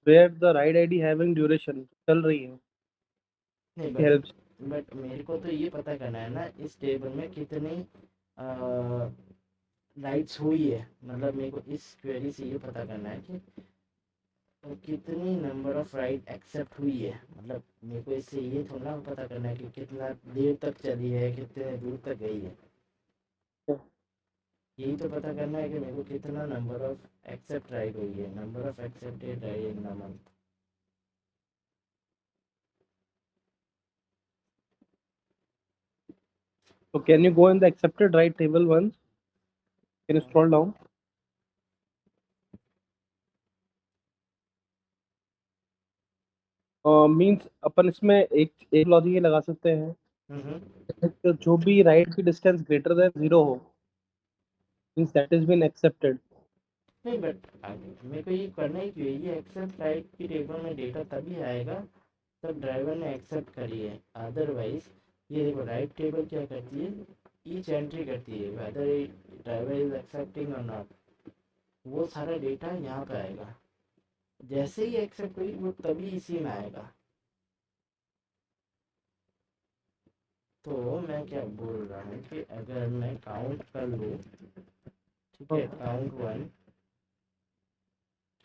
Speaker 3: where the ride ID having duration चल रही है,
Speaker 1: नहीं
Speaker 3: हेल्प।
Speaker 1: बट मेरे को तो ये पता करना है ना इस टेबल में कितनी राइट्स हुई है, मतलब मेरे को इस क्वेरी से ये पता करना है कि कितनी नंबर ऑफ राइट एक्सेप्ट हुई है, मतलब मेरे को इससे ये थोड़ा पता करना है कि कितना देर तक चली है, कितने दूर तक गई है। यही तो पता करना है कि मेरे को कितना नंबर ऑफ एक्सेप्ट राइट हुई है, number of accepted right in the month.
Speaker 3: So can you go in the accepted right table once? Can you scroll down? Means अपन इसमें एक लॉजिक ये लगा सकते हैं कि जो भी राइट की डिस्टेंस ग्रेटर देन 0 हो, means that is been accepted.
Speaker 1: नहीं बट मेरे को ये करना ही क्यों है, ये एक्सेप्ट राइट की टेबल में डेटा तभी आएगा तब ड्राइवर ने एक्सेप्ट करी है, अदरवाइज ये देखो राइट टेबल क्या करती है, ईच एंट्री करती है वेदर ड्राइवर इज एक्सेप्टिंग और नॉट, वो सारा डेटा यहाँ पे आएगा, जैसे ही एक्सेप्ट हुई वो तभी इसी में आएगा। तो मैं क्या बोल रहा हूँ कि अगर मैं काउंट कर लूँ, ठीक है, काउंट 1,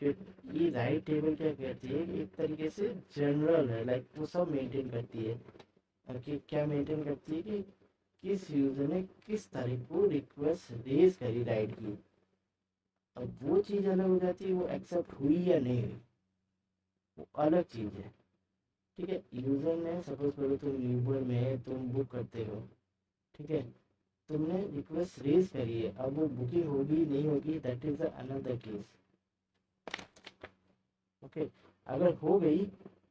Speaker 1: ये राइट टेबल क्या कहती है, एक तरीके से जनरल है, लाइक वो सब मेंटेन करती है, और कि क्या मेंटेन करती है कि किस यूजर ने किस तारीख को रिक्वेस्ट रेज करी राइट की। अब वो चीज़ अलग हो जाती है, वो एक्सेप्ट हुई या नहीं हुई वो अलग चीज़ है। ठीक है, यूजर ने सपोज करो तुम यूबर में तुम बुक करते हो, ठीक है, तुमने रिक्वेस्ट रेज करी है, अब वो बुकिंग होगी नहीं होगी that is another case. Okay, अगर हो गई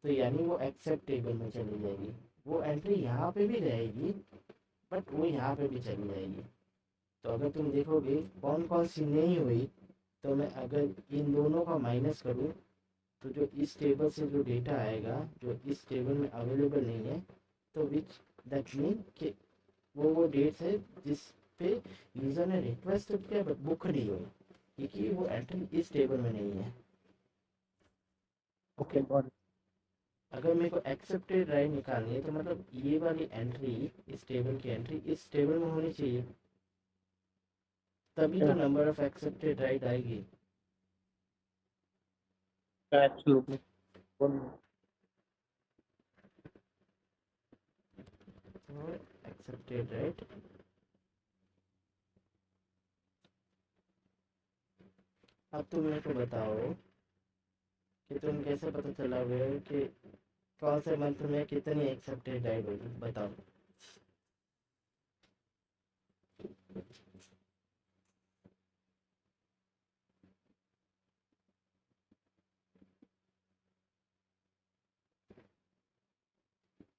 Speaker 1: तो यानी वो एक्सेप्टेबल में चली जाएगी, वो एंट्री यहाँ पे भी रहेगी बट वो यहाँ पे भी चली जाएगी। तो अगर तुम देखोगे कौन कौन सी नहीं हुई, तो मैं अगर इन दोनों का माइनस करूँ तो जो इस टेबल से जो डेटा आएगा जो इस टेबल में अवेलेबल नहीं है, तो विच दैट मीन कि वो डेट्स है जिस पे यूज़र ने रिक्वेस्ट तो किया बट बुक नहीं हुई, क्योंकि वो एंट्री इस टेबल में नहीं है।
Speaker 3: Okay, got.
Speaker 1: अगर मेरे को एक्सेप्टेड राइट निकालनी है तो मतलब ये वाली एंट्री, इस टेबल की एंट्री इस टेबल में होनी चाहिए, तभी तो नंबर ऑफ एक्सेप्टेड राइट आएगी।
Speaker 3: एब्सोल्युटली।
Speaker 1: एक्सेप्टेड राइट, अब तुम मेरे को बताओ कि तुम कैसे पता चला हुआ कि कौन से मंथ में कितनी एक्सेप्टेड राइट होगी, बताओ।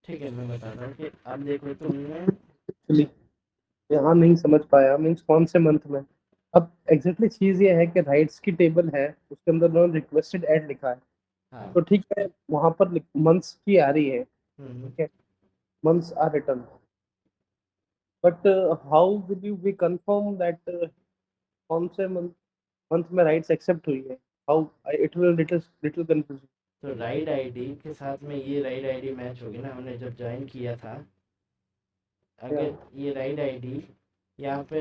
Speaker 1: ठीक है, मैं बता रहा हूँ कि अब देखो तुमने,
Speaker 3: एक्चुअली यहाँ नहीं समझ पाया, मीन्स कौन से मंथ में। अब एग्जैक्टली चीज ये है कि राइट्स की टेबल है, उसके अंदर उन्होंने रिक्वेस्टेड ऐड लिखा है,
Speaker 1: हाँ,
Speaker 3: तो ठीक है, वहां पर मंथ्स की आ रही है,
Speaker 1: हम्म,
Speaker 3: ठीक है, months are written, but how will you be confirm that कौन से मंथ में राइट्स एक्सेप्ट हुई है? How it will little little confusing.
Speaker 1: तो राइड आईडी के साथ में ये राइड आईडी मैच होगी ना, हमने जब ज्वाइन किया था, अगर ये राइड आईडी यहाँ पे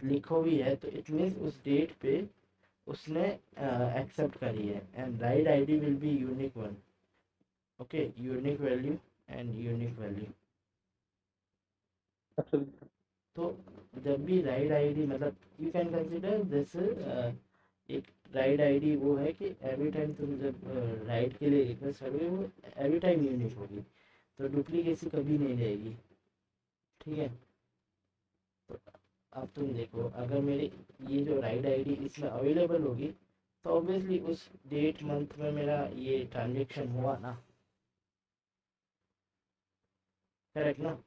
Speaker 1: लिखो भी है तो इट मीन्स उस डेट पे उसने एक्सेप्ट करी है, and ride ID will be unique one. Okay, unique value and unique value. तो जब भी राइड आईडी, मतलब यू कैन कंसिडर दिस एक राइड आईडी वो है कि एवरी टाइम तुम जब राइड के लिए रिक्वेस्ट करोगे वो एवरी टाइम यूनिक होगी, तो डुप्लीकेसी कभी नहीं रहेगी। ठीक है, तो अब तुम देखो अगर मेरी ये जो राइड आईडी इसमें अवेलेबल होगी तो ऑब्वियसली उस डेट मंथ में मेरा ये ट्रांजेक्शन हुआ ना, करेक्ट ना?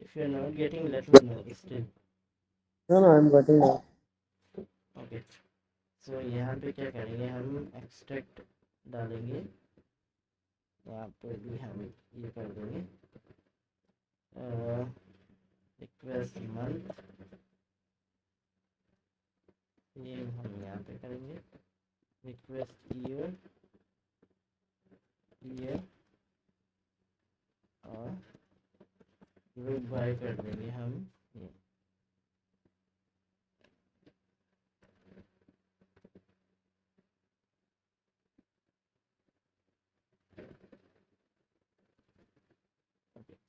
Speaker 1: If you are not getting let me know still.
Speaker 3: No no, I am getting it.
Speaker 1: Okay, so यहाँ पे क्या करेंगे, हम एक्सट्रैक्ट डालेंगे, यहाँ पे भी हम ये कर देंगे रिक्वेस्ट मंथ करेंगे, रिक्वेस्ट ईयर और ग्रुप बाय कर देंगे हम ये।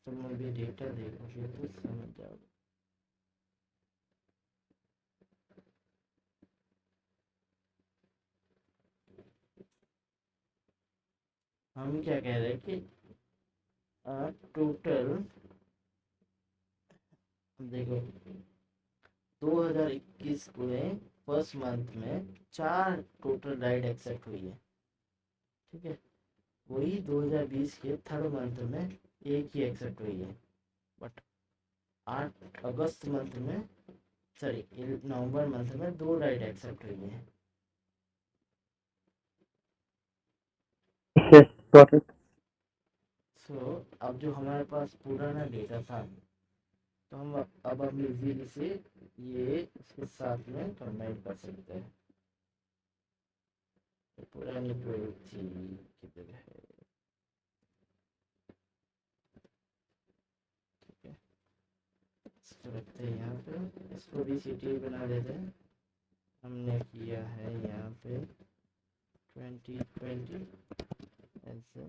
Speaker 1: तुम अभी डेटा देखोगे तो समझ जाओगे। हम क्या कह रहे हैं कि टोटल देखो 2021 में फर्स्ट मंथ में 4 टोटल राइड एक्सेप्ट हुई है, ठीक है। वही 2020 के थर्ड मंथ में एक ही एक्सेप्ट हुई है, बट 8 अगस्त मंथ में सॉरी नवंबर मंथ में 2 राइड एक्सेप्ट हुई है।
Speaker 3: Okay, got it.
Speaker 1: सो अब जो हमारे पास पुराना डेटा था, तो हम अब इजीली से ये इसके साथ में कंबाइन कर सकते हैं। पुरानी प्रवृत्ति किधर है, ठीक है, इसको रखते हैं यहाँ पे, इसको भी सिटी बना देते हैं। हमने किया है यहाँ पे 2020 ऐसे,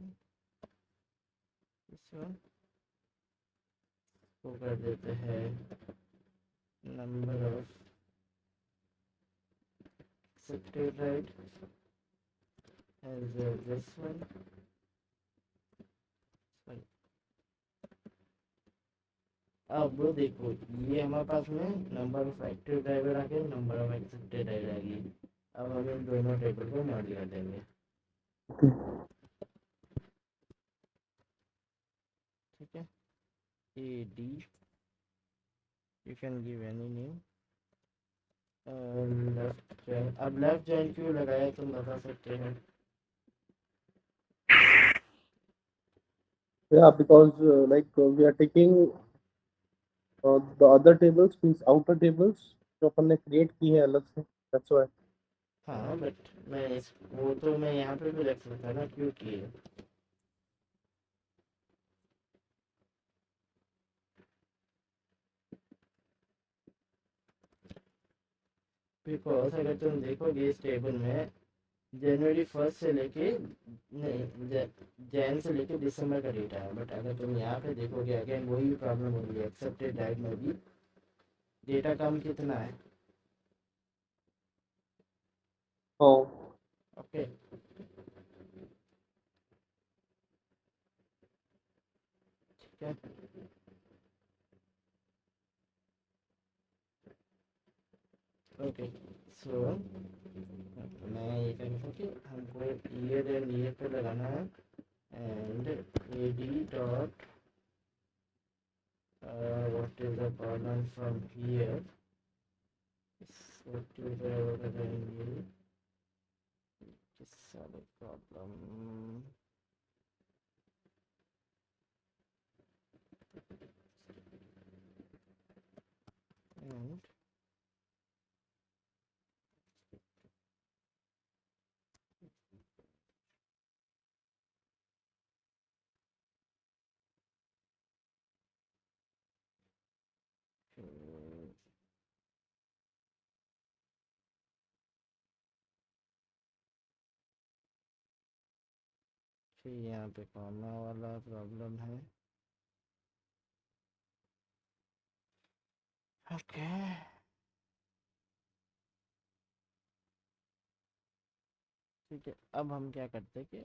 Speaker 1: इस वन को कर देते हैं number of accepted ride as this one. अब देखो ये हमारे पास में नंबर ऑफ एक्टिव ड्राइवर आ गए, नंबर ऑफ एक्सेप्टेड राइड आ गई। अब हम इन दोनों टेबल को मर्ज कर देंगे, ठीक है। A D you can give any name. Left join, अब लेफ्ट जॉइन क्यों लगाया तुम बता सकते हो?
Speaker 3: Yeah, because we are taking the other tables, means outer tables जो अपन ने create की है अलग से, that's why.
Speaker 1: हाँ बट मैं इस वो तो मैं यहाँ पे भी रख सकता ना, क्यों किए? बिकॉज अगर तुम देखोगे इस टेबल में जनवरी 1 से लेके नहीं जैन से लेके दिसंबर का डेटा है, बट अगर तुम यहाँ पे देखोगे अगेन वही प्रॉब्लम होगी, एक्सेप्टेड राइट में भी डेटा कम कितना है।
Speaker 3: Oh,
Speaker 1: ओके ठीक है, ओके सो मैं ये कह रहा था कि हमको ईयर एंड ईयर पे लगाना है, and A D dot what is the problem from here, what is the सारे प्रॉब्लम and फिर यहाँ पे कॉमा वाला प्रॉब्लम है। ओके ठीक है, अब हम क्या करते हैं कि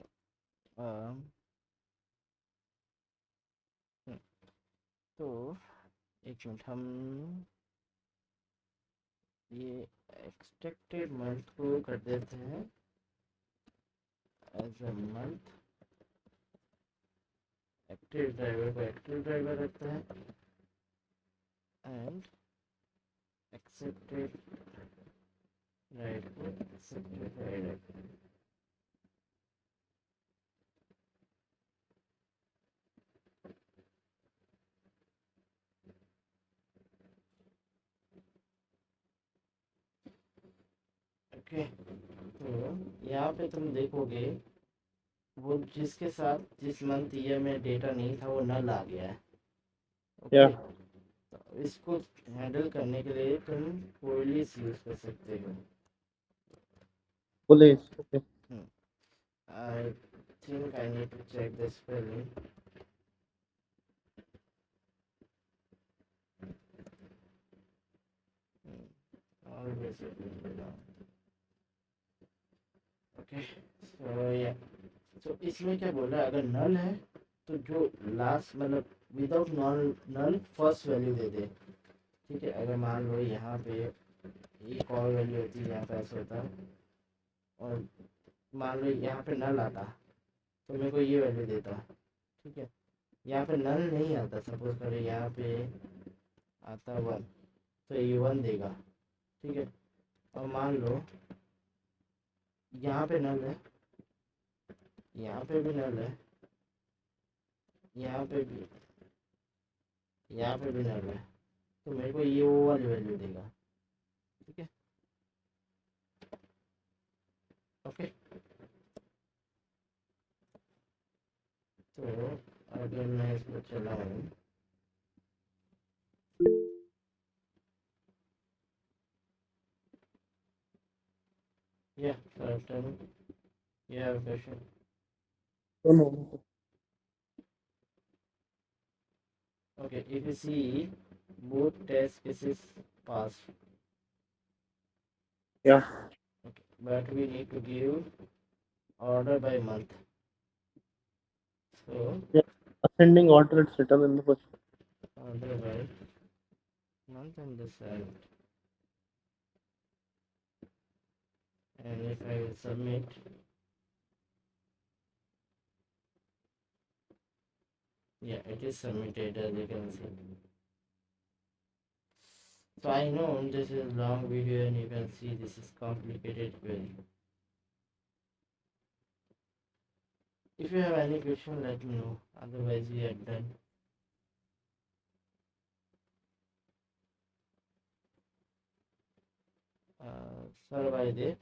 Speaker 1: तो एक मिनट, हम ये एक्सपेक्टेड मंथ को कर देते हैं as a month, active driver को एक्टिव ड्राइवर रखते हैं एंड एक्सेप्टेड राइट को एक्सेप्टेड राइट रखते हैं। ओके, तो यहाँ पे तुम देखोगे वो जिसके साथ जिस मंथ ईयर में डेटा नहीं था वो नल आ गया है। Okay,
Speaker 3: Yeah.
Speaker 1: तो इसको हैंडल करने के लिए तुम पुलिस यूज कर सकते हो।
Speaker 3: Police. Okay.
Speaker 1: I think I need to check the spelling. Okay, so yeah, तो इसमें क्या बोल रहा है, अगर नल है तो जो लास्ट मतलब विदाउट नल नल फर्स्ट वैल्यू दे दे। ठीक है, अगर मान लो यहाँ पे ये कॉल वैल्यू होती है, यहाँ पे ऐसा होता है, और मान लो यहाँ पे नल आता तो मेरे को ये वैल्यू देता। ठीक है, यहाँ पे नल नहीं आता, सपोज करें यहाँ पे आता 1 तो ये 1 देगा। ठीक है, और मान लो यहाँ पे नल है, यहाँ पे भी नल है, यहाँ पे भी, यहाँ पे भी नल है, तो मेरे को ये वो वाली वैल्यू देगा। ठीक है, ओके, तो अगर मैं इसको चलाऊँ, या certain, you have a question?
Speaker 3: No, no.
Speaker 1: Okay, if you see both test cases pass.
Speaker 3: Yeah.
Speaker 1: Okay, but we need to give order by month. So
Speaker 3: Ascending order it's written in the question.
Speaker 1: order by month and the side. And if I will submit, yeah, it is submitted as you can see. So I know this is long video and you can see this is complicated query. If you have any question, let me know. Otherwise, we are done. Sorry, there.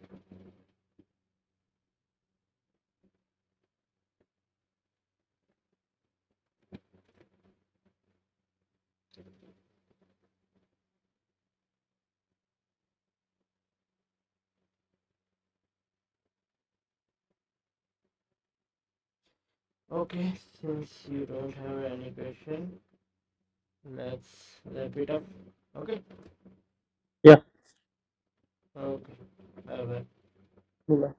Speaker 1: Okay, since you don't have any question, let's wrap it up. Okay.
Speaker 3: Yeah.
Speaker 1: Okay. Bye bye.
Speaker 3: Bye.